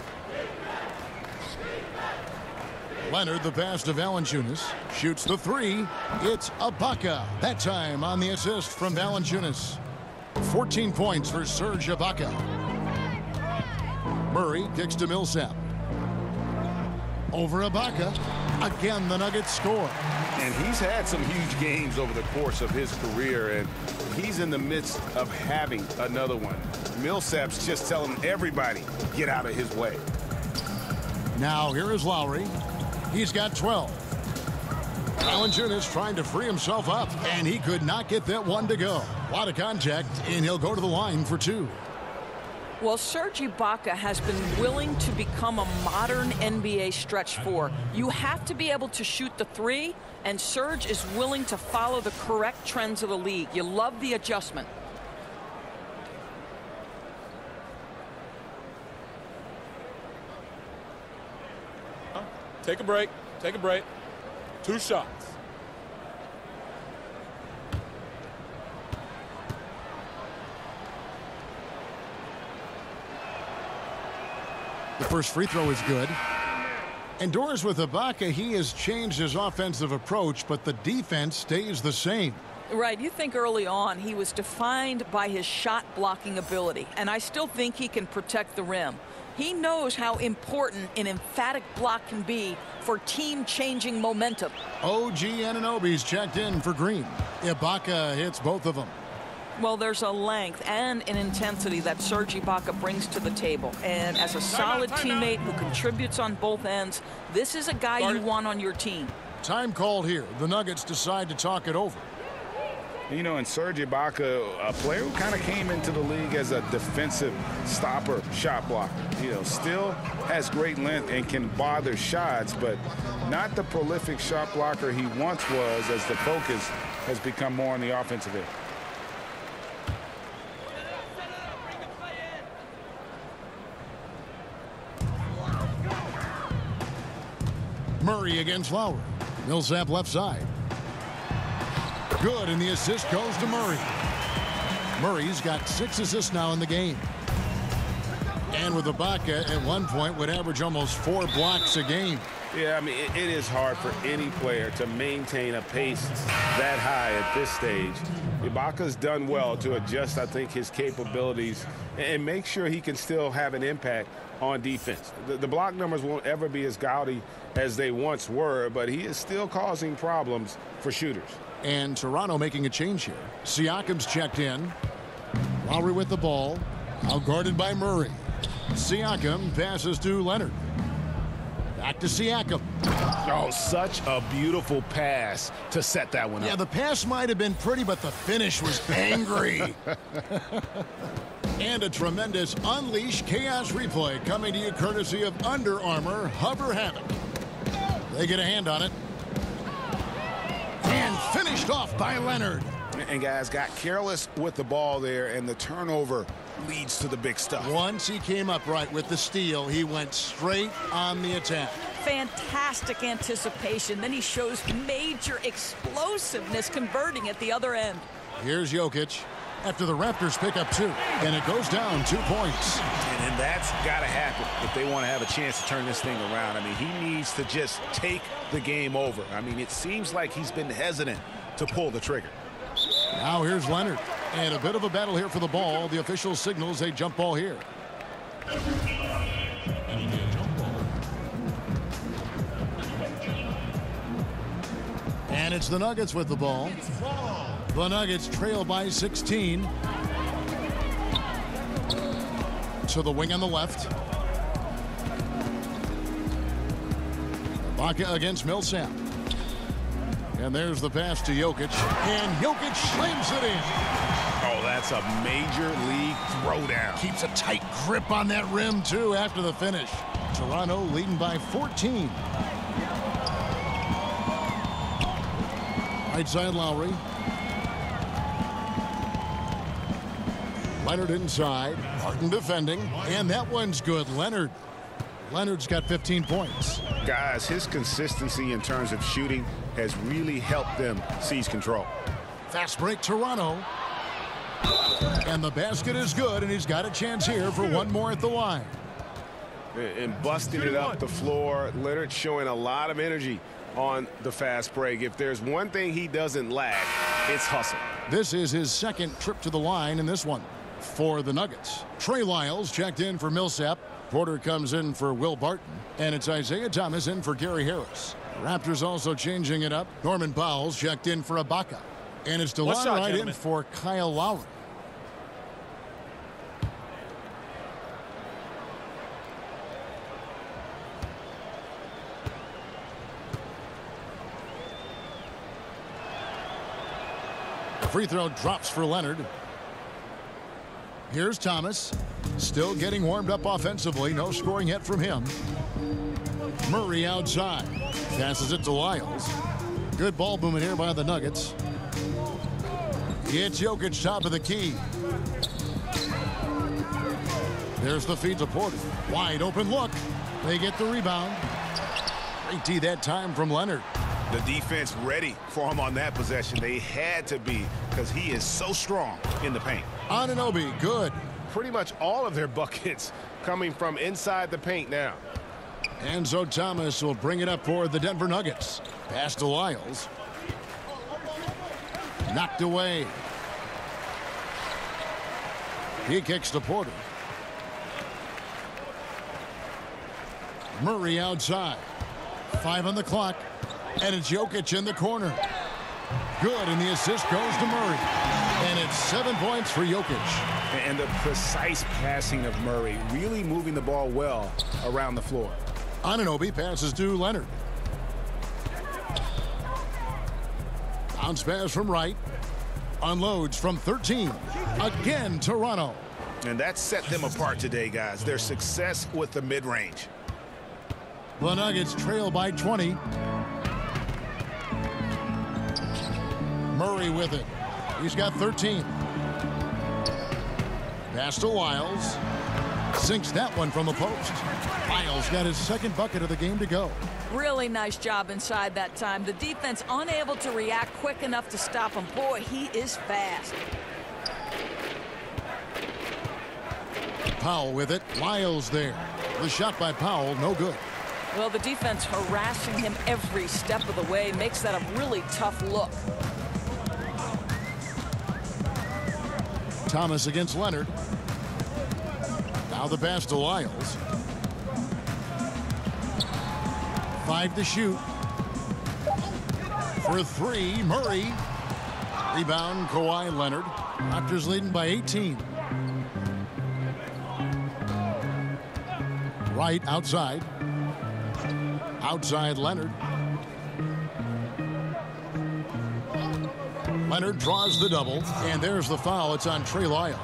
Leonard, the pass to Valanciunas. Shoots the 3. It's Ibaka. That time on the assist from Valanciunas. 14 points for Serge Ibaka. Murray kicks to Millsap. Over Ibaka. Again, the Nuggets score. And he's had some huge games over the course of his career, and he's in the midst of having another one. Millsap's just telling everybody, get out of his way. Now here is Lowry. He's got 12. Valanciunas trying to free himself up, and he could not get that one to go. A lot of contact, and he'll go to the line for 2. Well, Serge Ibaka has been willing to become a modern NBA stretch 4. You have to be able to shoot the 3, and Serge is willing to follow the correct trends of the league. You love the adjustment. Take a break. Take a break. 2 shots. The first free throw is good. Indoors with Ibaka, he has changed his offensive approach, but the defense stays the same. Right, you think early on he was defined by his shot blocking ability, and I still think he can protect the rim. He knows how important an emphatic block can be for team-changing momentum. OG Anunoby's checked in for Green. Ibaka hits both of them. Well, there's a length and an intensity that Serge Ibaka brings to the table. And as a solid teammate who contributes on both ends, this is a guy you want on your team. Time called here. The Nuggets decide to talk it over. You know, and Serge Ibaka, a player who kind of came into the league as a defensive stopper, shot blocker. You know, still has great length and can bother shots, but not the prolific shot blocker he once was, as the focus has become more on the offensive end. Murray against Lowry. Millsap left side. Good, and the assist goes to Murray. Murray's got 6 assists now in the game. And with Ibaka, at one point, would average almost 4 blocks a game. Yeah, I mean, it is hard for any player to maintain a pace that high at this stage. Ibaka's done well to adjust, I think, his capabilities and make sure he can still have an impact on defense. The block numbers won't ever be as gaudy as they once were, but he is still causing problems for shooters. And Toronto making a change here. Siakam's checked in. Lowry with the ball. Out guarded by Murray. Siakam passes to Leonard. Back to Siakam. Oh, such a beautiful pass to set that one up. Yeah, the pass might have been pretty, but the finish was angry. And a tremendous Unleash Chaos replay coming to you courtesy of Under Armour Hover Havoc. They get a hand on it. And finished off by Leonard. And guys got careless with the ball there, and the turnover leads to the big stuff. Once he came up right with the steal, he went straight on the attack. Fantastic anticipation. Then he shows major explosiveness converting at the other end. Here's Jokic after the Raptors pick up 2. And it goes down 2 points. And that's got to happen if they want to have a chance to turn this thing around. I mean, he needs to just take the game over. I mean, it seems like he's been hesitant to pull the trigger. Now here's Leonard. And a bit of a battle here for the ball. The official signals a jump ball here. And it's the Nuggets with the ball. The Nuggets trail by 16. To the wing on the left. Ibaka against Millsap. And there's the pass to Jokic. And Jokic slams it in. Oh, that's a major league throwdown. Keeps a tight grip on that rim, too, after the finish. Toronto leading by 14. Right side Lowry. Leonard inside. Martin defending. And that one's good. Leonard's got 15 points. Guys, his consistency in terms of shooting has really helped them seize control. Fast break, Toronto. And the basket is good, and he's got a chance here for one more at the line. And busting it up the floor. Leonard showing a lot of energy on the fast break. If there's one thing he doesn't lack, it's hustle. This is his second trip to the line in this one for the Nuggets. Trey Lyles checked in for Millsap. Porter comes in for Will Barton. And it's Isaiah Thomas in for Gary Harris. Raptors also changing it up. Norman Powell's checked in for Ibaka. And it's DeLon Wright in for Kyle Lowry. Free throw drops for Leonard. Here's Thomas. Still getting warmed up offensively. No scoring yet from him. Murray outside. Passes it to Lyles. Good ball movement here by the Nuggets. It's Jokic top of the key. There's the feed to Porter. Wide open look. They get the rebound. Great D that time from Leonard. The defense ready for him on that possession. They had to be because he is so strong in the paint. Anunoby, good. Pretty much all of their buckets coming from inside the paint now. Enzo Thomas will bring it up for the Denver Nuggets. Pass to Lyles. Knocked away. He kicks to Porter. Murray outside. 5 on the clock. And it's Jokic in the corner. Good, and the assist goes to Murray. And it's 7 points for Jokic. And the precise passing of Murray, really moving the ball well around the floor. Anunoby passes to Leonard. Bounce pass from right. Unloads from 13. Again, Toronto. And that set them apart today, guys. Their success with the mid-range. The Nuggets trail by 20. Murray with it. He's got 13. Pass to Lyles. Sinks that one from the post. Lyles got his second bucket of the game to go. Really nice job inside that time. The defense unable to react quick enough to stop him. Boy, he is fast. Powell with it. Lyles there. The shot by Powell, no good. Well, the defense harassing him every step of the way makes that a really tough look. Thomas against Leonard. Now the pass to Lyles. 5 to shoot. For 3, Murray. Rebound, Kawhi Leonard. Raptors leading by 18. Right outside. Outside Leonard. Leonard draws the double, and there's the foul. It's on Trey Lyles.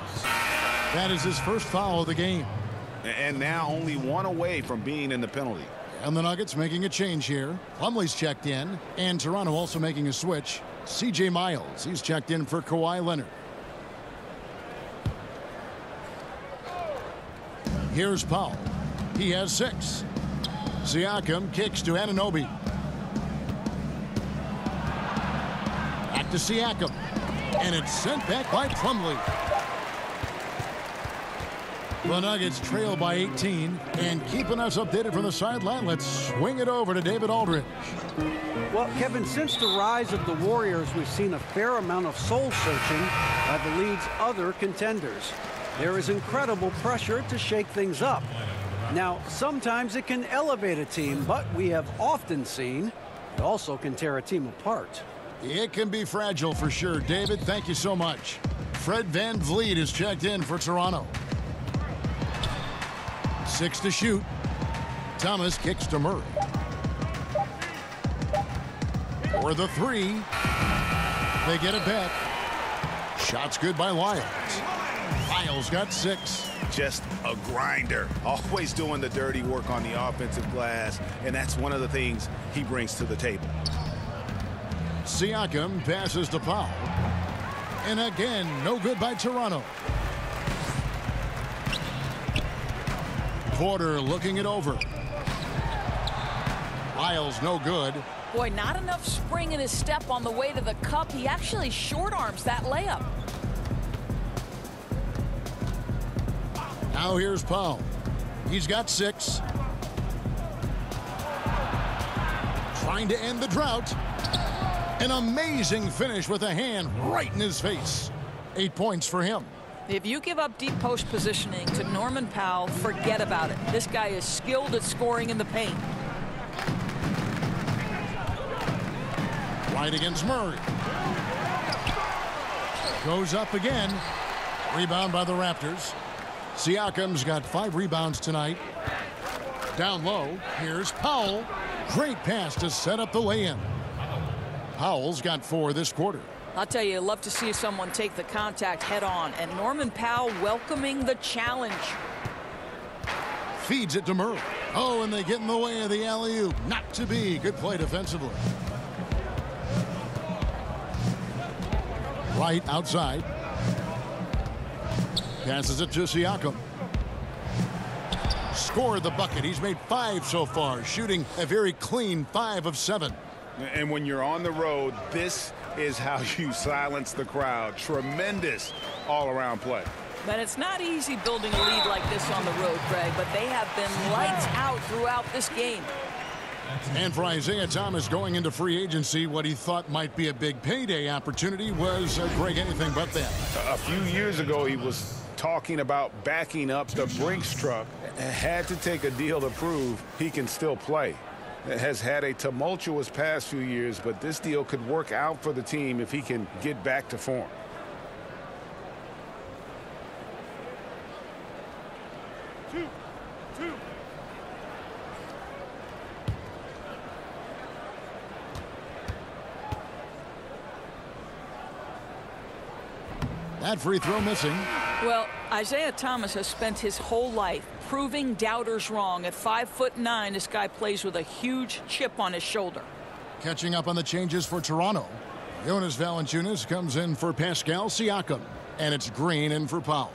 That is his first foul of the game. And now only 1 away from being in the penalty. And the Nuggets making a change here. Plumlee's checked in, and Toronto also making a switch. C.J. Miles, he's checked in for Kawhi Leonard. Here's Powell. He has 6. Siakam kicks to Anunoby. Back to Siakam. And it's sent back by Plumlee. The Nuggets trail by 18. And keeping us updated from the sideline, let's swing it over to David Aldridge. Well, Kevin, since the rise of the Warriors, we've seen a fair amount of soul-searching by the league's other contenders. There is incredible pressure to shake things up. Now, sometimes it can elevate a team, but we have often seen it also can tear a team apart. It can be fragile for sure. David, thank you so much. Fred VanVleet is checked in for Toronto. 6 to shoot. Thomas kicks to Murray. For the 3. They get it back. Shot's good by Lyles. Lyles got 6. Just a grinder. Always doing the dirty work on the offensive glass. And that's one of the things he brings to the table. Siakam passes to Powell. And again, no good by Toronto. Porter looking it over. Lyles no good. Boy, not enough spring in his step on the way to the cup. He actually short arms that layup. Now here's Powell. He's got 6. Trying to end the drought. An amazing finish with a hand right in his face. 8 points for him. If you give up deep post positioning to Norman Powell, forget about it. This guy is skilled at scoring in the paint. Right against Murray. Goes up again. Rebound by the Raptors. Siakam's got 5 rebounds tonight. Down low, here's Powell. Great pass to set up the lay-in. Powell's got 4 this quarter. I'll tell you, love to see someone take the contact head on, and Norman Powell welcoming the challenge. Feeds it to Murray. Oh, and they get in the way of the alley-oop. Not to be. Good play defensively. Right outside. Passes it to Siakam. Scored the bucket. He's made 5 so far, shooting a very clean 5 of 7. And when you're on the road, this is how you silence the crowd. Tremendous all-around play. But it's not easy building a lead like this on the road, Greg, but they have been lights out throughout this game. And for Isaiah Thomas going into free agency, what he thought might be a big payday opportunity was, Greg, anything but that. A few years ago, he was talking about backing up the Brinks truck. Had to take a deal to prove he can still play. Has had a tumultuous past few years, but this deal could work out for the team if he can get back to form. That free throw missing. Well, Isaiah Thomas has spent his whole life proving doubters wrong. At 5'9", this guy plays with a huge chip on his shoulder. Catching up on the changes for Toronto. Jonas Valanciunas comes in for Pascal Siakam. And it's Green in for Powell.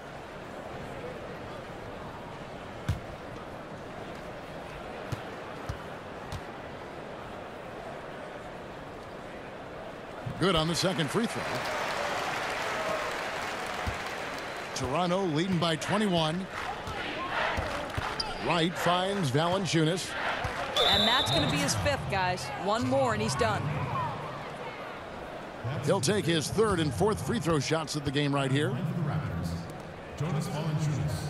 Good on the second free throw. Toronto leading by 21. Wright finds Valanciunas. And that's going to be his 5th, guys. One more and he's done. He'll take his 3rd and 4th free throw shots of the game right here. For the Raptors, Jonas Valanciunas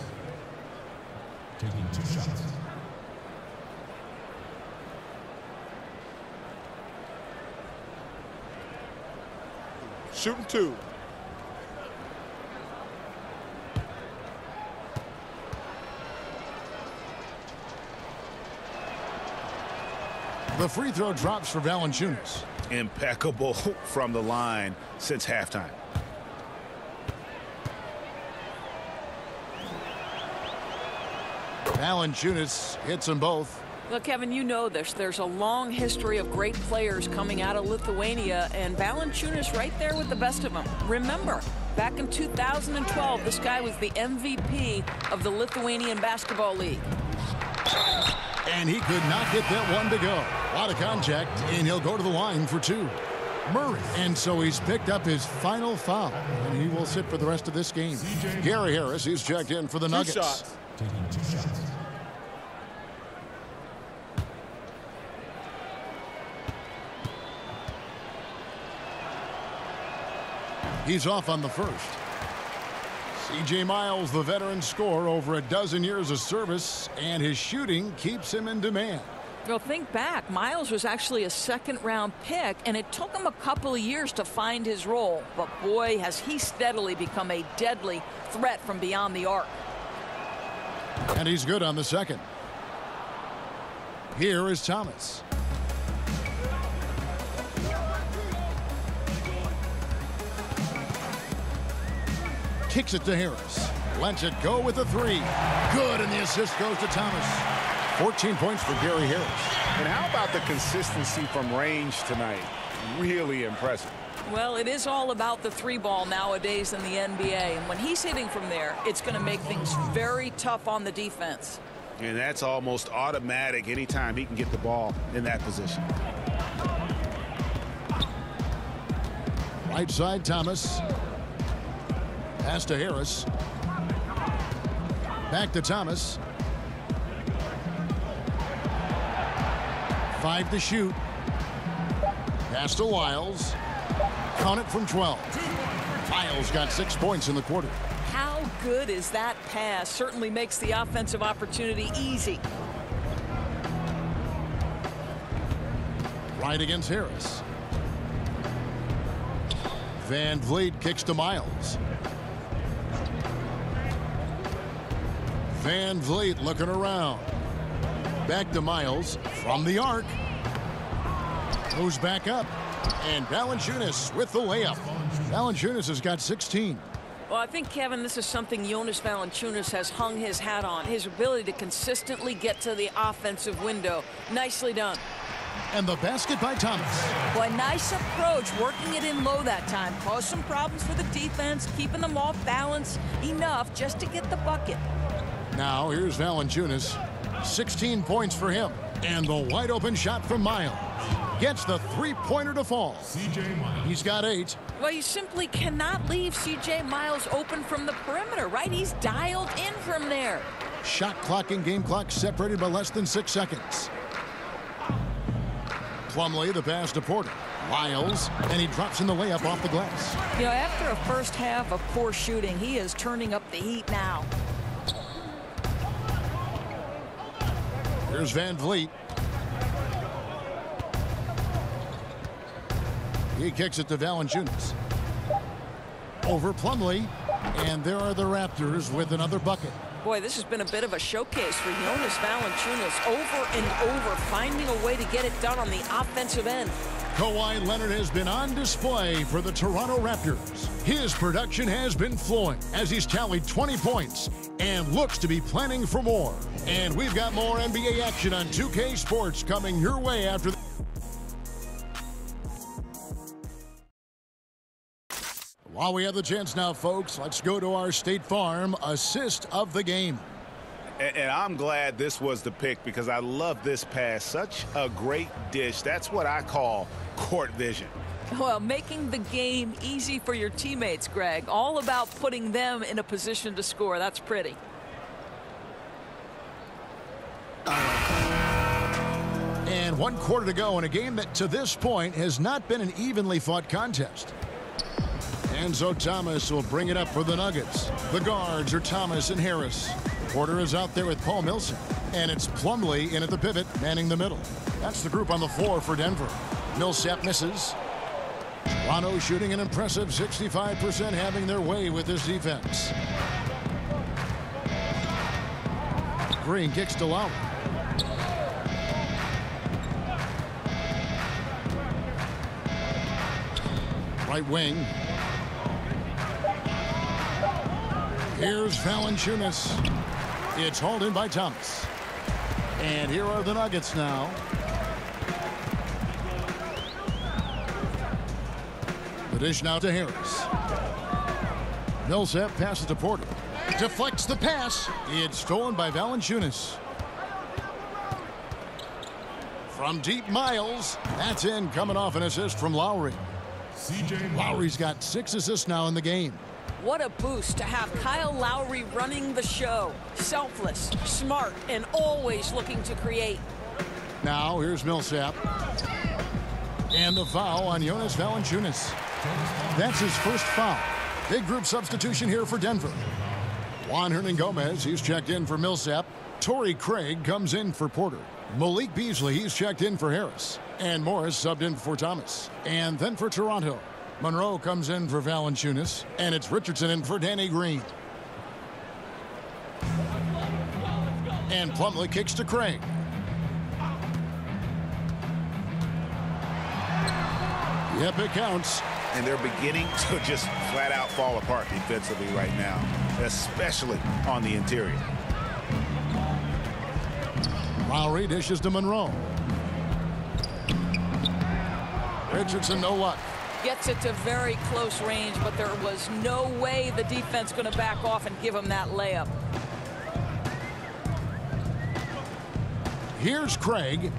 taking 2 shots. Shooting 2. The free throw drops for Valanciunas. Impeccable from the line since halftime. Valanciunas hits them both. Look, Kevin, you know this. There's a long history of great players coming out of Lithuania, and Valanciunas right there with the best of them. Remember, back in 2012, this guy was the MVP of the Lithuanian Basketball League. And he could not get that one to go. A lot of contact, and he'll go to the line for 2. Murray. And so he's picked up his final foul, and he will sit for the rest of this game. Gary Harris, he's checked in for the Nuggets. 2 shots. Taking 2 shots. He's off on the first. C.J. Miles, the veteran scorer, over a dozen years of service, and his shooting keeps him in demand. Well, think back. Miles was actually a 2nd-round pick, and it took him a couple of years to find his role. But, boy, has he steadily become a deadly threat from beyond the arc. And he's good on the second. Here is Thomas. Kicks it to Harris. Lets it go with the 3. Good, and the assist goes to Thomas. 14 points for Gary Harris. And how about the consistency from range tonight? Really impressive. Well, it is all about the 3-ball nowadays in the NBA. And when he's hitting from there, it's going to make things very tough on the defense. And that's almost automatic anytime he can get the ball in that position. Right side, Thomas. Pass to Harris. Back to Thomas. 5 to shoot. Pass to Wiles. Count it from 12. Wiles got 6 points in the quarter. How good is that pass? Certainly makes the offensive opportunity easy. Right against Harris. Van Vliet kicks to Miles. Van Vliet looking around. Back to Miles from the arc. Goes back up. And Valanciunas with the layup. Valanciunas has got 16. Well, I think, Kevin, this is something Jonas Valanciunas has hung his hat on. His ability to consistently get to the offensive window. Nicely done. And the basket by Thomas. Boy, nice approach, working it in low that time. Caused some problems for the defense, keeping them off balance enough just to get the bucket. Now here's Valanciunas. 16 points for him. And the wide open shot from Miles. Gets the three-pointer to fall. C.J. Miles. He's got 8. Well, you simply cannot leave C.J. Miles open from the perimeter, right? He's dialed in from there. Shot clock and game clock separated by less than 6 seconds. Plumlee, the pass to Porter. Miles, and he drops in the layup off the glass. You know, after a first half of poor shooting, he is turning up the heat now. Here's Van Vliet. He kicks it to Valanciunas. Over Plumlee, and there are the Raptors with another bucket. Boy, this has been a bit of a showcase for Jonas Valanciunas, over and over, finding a way to get it done on the offensive end. Kawhi Leonard has been on display for the Toronto Raptors. His production has been flowing as he's tallied 20 points and looks to be planning for more. And we've got more NBA action on 2K Sports coming your way after the While we have the chance now, folks, let's go to our State Farm assist of the game. And I'm glad this was the pick because I love this pass. Such a great dish. That's what I call court vision. Well, making the game easy for your teammates, Greg. All about putting them in a position to score. That's pretty. And 1 quarter to go in a game that to this point has not been an evenly fought contest. Enzo Thomas will bring it up for the Nuggets. The guards are Thomas and Harris. Porter is out there with Paul Millsap. And it's Plumlee in at the pivot, manning the middle. That's the group on the floor for Denver. Millsap misses. Toronto shooting an impressive 65%, having their way with this defense. Green kicks to Lowry. Right wing. Here's Valanciunas. It's hauled in by Thomas. And here are the Nuggets now. The dish now to Harris. Millsap passes to Porter. Deflects the pass. It's stolen by Valanciunas. From deep, Miles. That's in, coming off an assist from Lowry. C.J. Lowry's got 6 assists now in the game. What a boost to have Kyle Lowry running the show. Selfless, smart, and always looking to create. Now here's Millsap. And the foul on Jonas Valanciunas. That's his first foul. Big group substitution here for Denver. Juan Hernangomez, he's checked in for Millsap. Torrey Craig comes in for Porter. Malik Beasley, he's checked in for Harris. And Morris subbed in for Thomas. And then for Toronto, Monroe comes in for Valanciunas. And it's Richardson in for Danny Green. And Plumlee kicks to Craig. Yep, it counts. And they're beginning to just flat out fall apart defensively right now, especially on the interior. Lowry dishes to Monroe. Richardson, no luck. Gets it to very close range, but there was no way the defense going to back off and give him that layup. Here's Craig.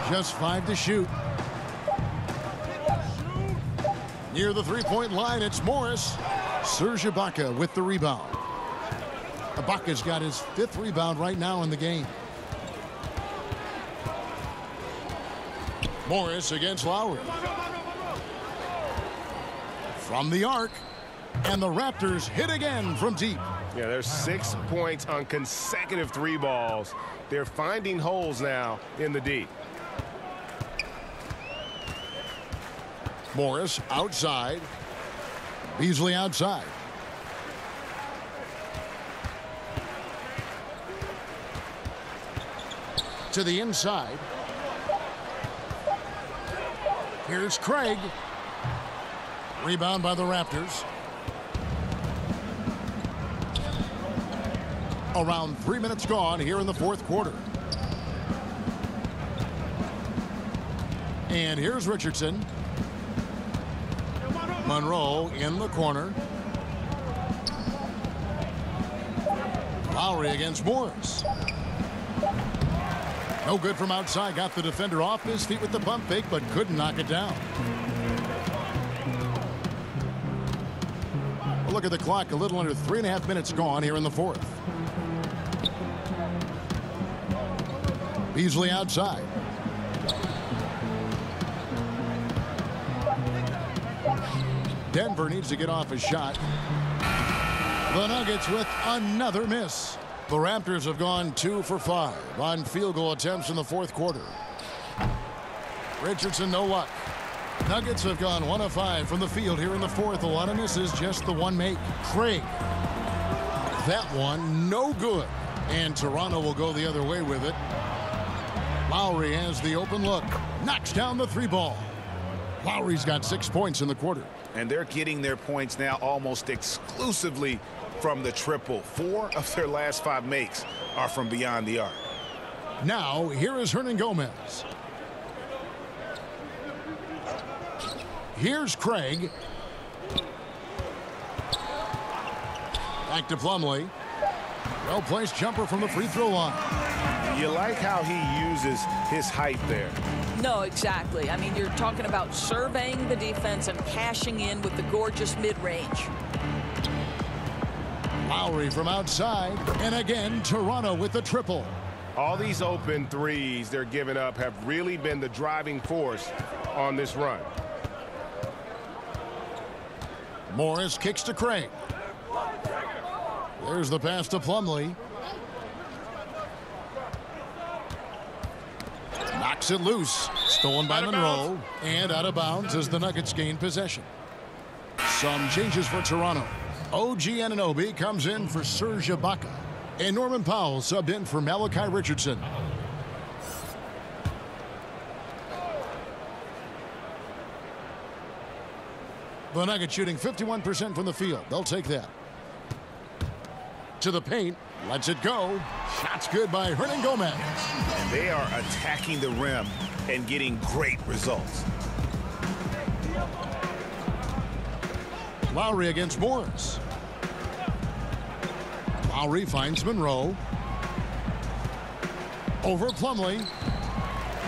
Just 5 to shoot. Near the three-point line, it's Morris. Serge Ibaka with the rebound. Ibaka's got his 5th rebound right now in the game. Morris against Lowry. From the arc. And the Raptors hit again from deep. Yeah, there's 6 points on consecutive 3 balls. They're finding holes now in the D. Morris outside. Beasley outside. To the inside. Here's Craig. Rebound by the Raptors. Around 3 minutes gone here in the fourth quarter. And here's Richardson. Monroe in the corner. Lowry against Morris. No good from outside. Got the defender off his feet with the pump fake, but couldn't knock it down. Well, look at the clock. A little under 3.5 minutes gone here in the fourth. Beasley outside. Denver needs to get off a shot. The Nuggets with another miss. The Raptors have gone 2 for 5 on field goal attempts in the fourth quarter. Richardson, no luck. Nuggets have gone 1 of 5 from the field here in the fourth. A lot of misses, just the one make. Craig. That one, no good. And Toronto will go the other way with it. Lowry has the open look. Knocks down the 3 ball. Lowry's got 6 points in the quarter. And they're getting their points now almost exclusively from the triple. 4 of their last 5 makes are from beyond the arc. Now, here is Hernangomez. Here's Craig. Back to Plumlee. Well-placed jumper from the free throw line. You like how he uses his height there. No, exactly. I mean, you're talking about surveying the defense and cashing in with the gorgeous mid-range. Lowry from outside. And again, Toronto with the triple. All these open threes they're giving up have really been the driving force on this run. Morris kicks to Craig. There's the pass to Plumlee. Knocks it loose. Stolen by Monroe. And out of bounds as the Nuggets gain possession. Some changes for Toronto. OG Anunoby comes in for Serge Ibaka. And Norman Powell subbed in for Malachi Richardson. The Nuggets shooting 51% from the field. They'll take that. To the paint. Lets it go. Shot's good by Hernangomez. And they are attacking the rim and getting great results. Lowry against Morris. Lowry finds Monroe. Over Plumlee.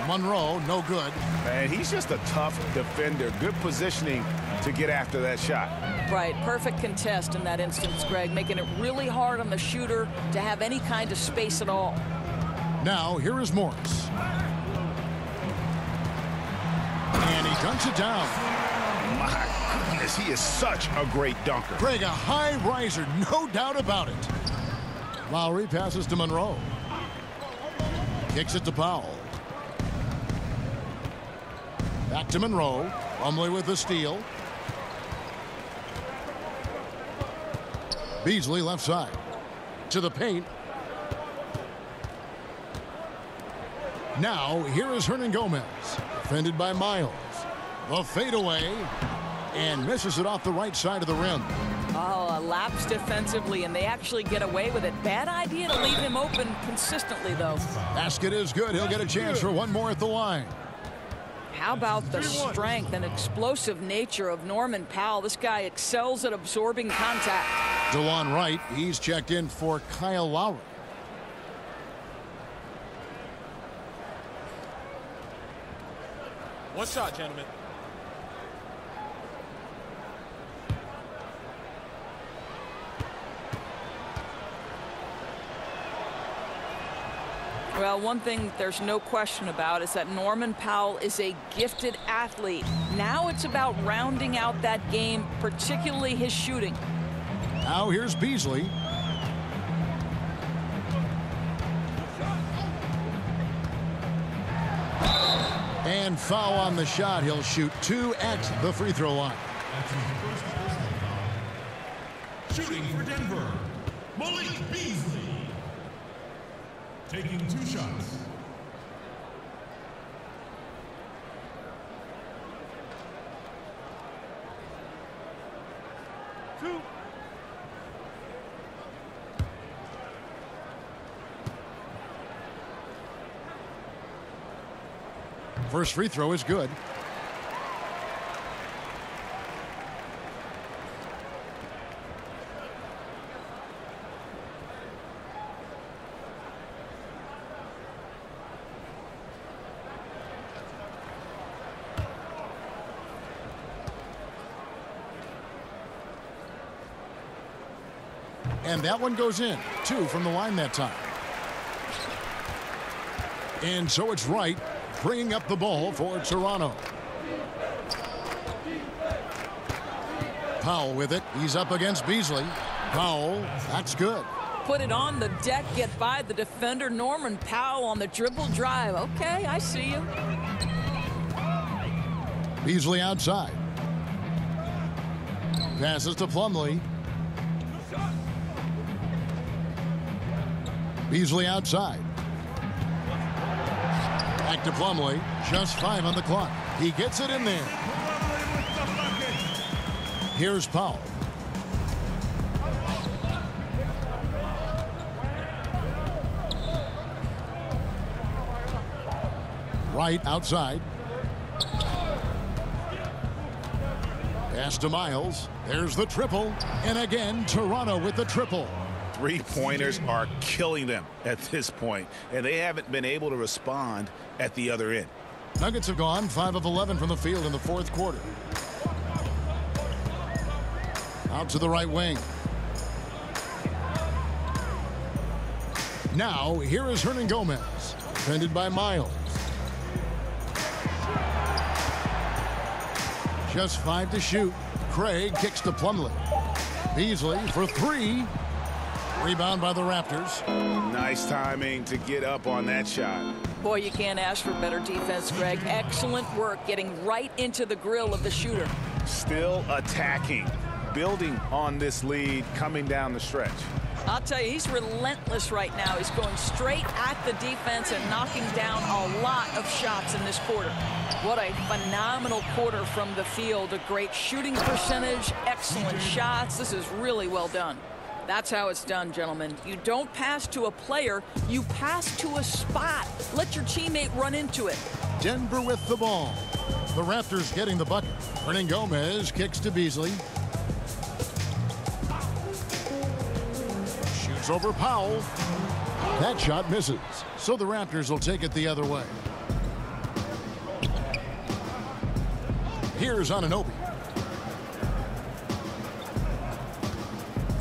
Monroe, no good. And he's just a tough defender. Good positioning to get after that shot. Right, perfect contest in that instance, Greg, making it really hard on the shooter to have any kind of space at all. Now, here is Morris. And he dunks it down. My goodness, he is such a great dunker. Craig, a high riser, no doubt about it. Lowry passes to Monroe. Kicks it to Powell. Back to Monroe. Plumlee with the steal. Beasley left side. To the paint. Now, here is Hernangomez. Defended by Miles. The fadeaway. And misses it off the right side of the rim. Oh, a lapse defensively, and they actually get away with it. Bad idea to leave him open consistently, though. Basket is good. He'll get a chance for one more at the line. How about the strength and explosive nature of Norman Powell? This guy excels at absorbing contact. DeLon Wright, he's checked in for Kyle Lowry. One shot, gentlemen. Well, one thing there's no question about is that Norman Powell is a gifted athlete. Now it's about rounding out that game, particularly his shooting. Now here's Beasley. And foul on the shot. He'll shoot 2 at the free throw line. Shooting for Denver, Malik Beasley. Taking 2 shots. First free throw is good. And that one goes in. 2 from the line that time. And so it's Wright bringing up the ball for Toronto. Powell with it. He's up against Beasley. Powell, that's good. Put it on the deck, get by the defender. Norman Powell on the dribble drive. Okay, I see you. Beasley outside. Passes to Plumlee. Beasley outside. Back to Plumlee. Just 5 on the clock. He gets it in there. Here's Powell. Wright outside. Pass to Miles. There's the triple. And again, Toronto with the triple. Three-pointers are killing them at this point, and they haven't been able to respond at the other end. Nuggets have gone 5 of 11 from the field in the fourth quarter. Out to the right wing. Now, here is Hernangomez, defended by Miles. Just 5 to shoot. Craig kicks to Plumlee. Beasley for 3. Rebound by the Raptors. Nice timing to get up on that shot. Boy, you can't ask for better defense, Greg. Excellent work getting right into the grill of the shooter. Still attacking, building on this lead coming down the stretch. I'll tell you, he's relentless right now. He's going straight at the defense and knocking down a lot of shots in this quarter. What a phenomenal quarter from the field. A great shooting percentage, excellent shots. This is really well done. That's how it's done, gentlemen. You don't pass to a player, you pass to a spot. Let your teammate run into it. Denver with the ball. The Raptors getting the bucket. Hernangomez kicks to Beasley. Shoots over Powell. That shot misses. So the Raptors will take it the other way. Here's Anunoby.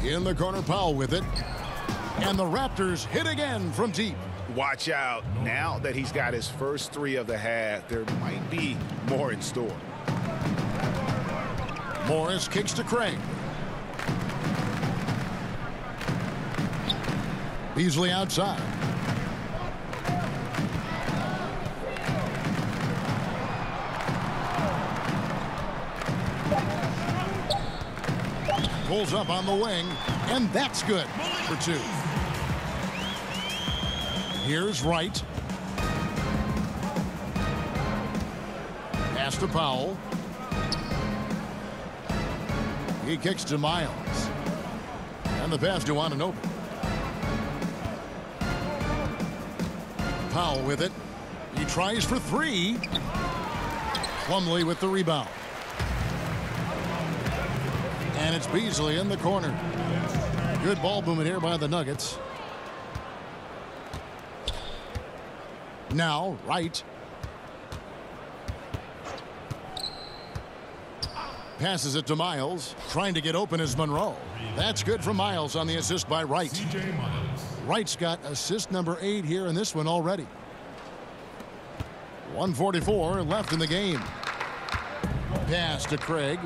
In the corner, Powell with it. And the Raptors hit again from deep. Watch out. Now that he's got his first 3 of the half, there might be more in store. Morris kicks to Craig. Beasley outside. Pulls up on the wing, and that's good for 2. Here's Wright. Pass to Powell. He kicks to Miles. And the pass to Anunoby. Powell with it. He tries for 3. Plumlee with the rebound. And it's Beasley in the corner. Good ball movement here by the Nuggets. Now, Wright. Passes it to Miles. Trying to get open is Monroe. That's good for Miles on the assist by Wright. Wright's got assist number 8 here in this one already. 1:44 left in the game. Pass to Craig.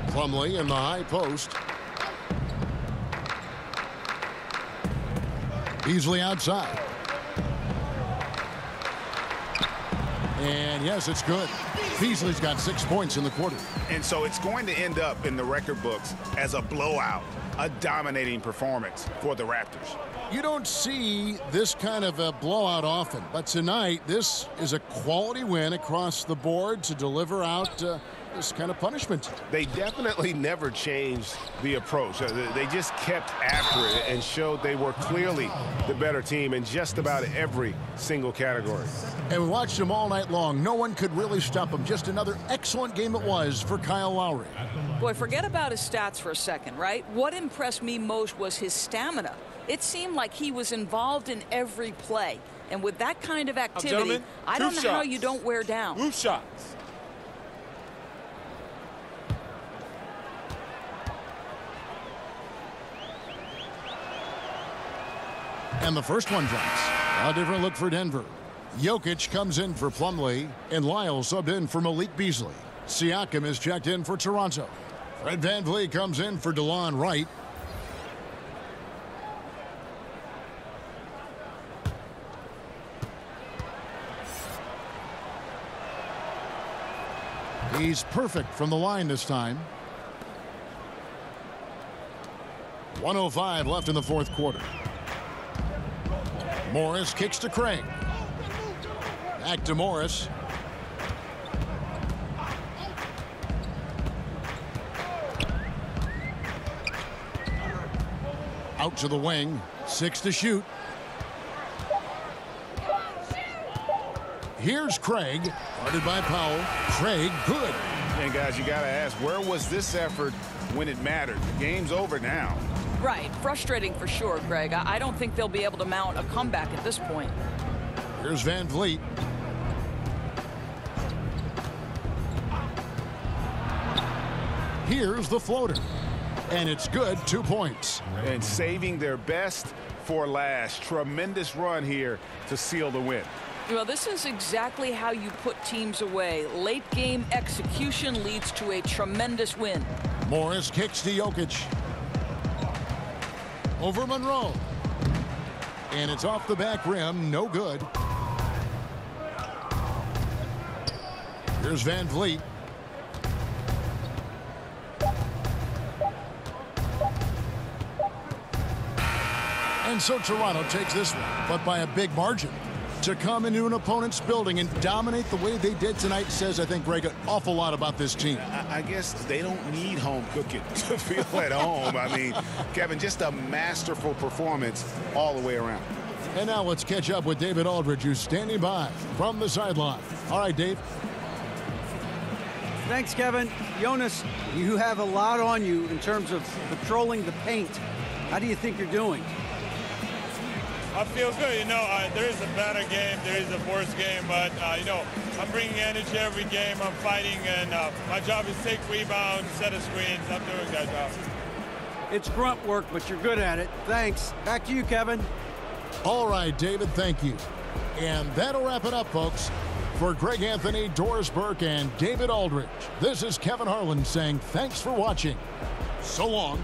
Plumlee in the high post. Beasley outside. And yes, it's good. Beasley's got 6 points in the quarter. And so it's going to end up in the record books as a blowout, a dominating performance for the Raptors. You don't see this kind of a blowout often, but tonight this is a quality win across the board to deliver out this kind of punishment. They definitely never changed the approach. They just kept after it and showed they were clearly the better team in just about every single category. And we watched them all night long. No one could really stop them. Just another excellent game it was for Kyle Lowry. Boy, forget about his stats for a second, right? What impressed me most was his stamina. It seemed like he was involved in every play. And with that kind of activity, I don't know how you don't wear down. Roof shots. And the first one drops. A different look for Denver. Jokic comes in for Plumlee, and Lyle subbed in for Malik Beasley. Siakam is checked in for Toronto. Fred VanVleet comes in for DeLon Wright. He's perfect from the line this time. 1:05 left in the fourth quarter. Morris kicks to Craig. Back to Morris. Out to the wing. 6 to shoot. Here's Craig. Guarded by Powell. Craig, good. And guys, you got to ask, where was this effort when it mattered? The game's over now. Right. Frustrating for sure, Greg. I don't think they'll be able to mount a comeback at this point. Here's VanVleet. Here's the floater. And it's good. 2 points. And saving their best for last. Tremendous run here to seal the win. Well, this is exactly how you put teams away. Late game execution leads to a tremendous win. Morris kicks to Jokic. Over Monroe. And it's off the back rim. No good. Here's VanVleet. And so Toronto takes this one, but by a big margin. To come into an opponent's building and dominate the way they did tonight says, I think, Greg, an awful lot about this team. I guess they don't need home cooking to feel at home. I mean, Kevin, just a masterful performance all the way around. And now let's catch up with David Aldridge, who's standing by from the sideline. All right, Dave. Thanks, Kevin. Jonas, you have a lot on you in terms of patrolling the paint. How do you think you're doing? I feel good. You know, there is a better game, there is a worse game, but, you know, I'm bringing energy every game. I'm fighting, and my job is take rebounds, set of screens. I'm doing that job. It's grunt work, but you're good at it. Thanks. Back to you, Kevin. All right, David, thank you. And that'll wrap it up, folks. For Greg Anthony, Doris Burke, and David Aldridge, this is Kevin Harlan saying thanks for watching. So long.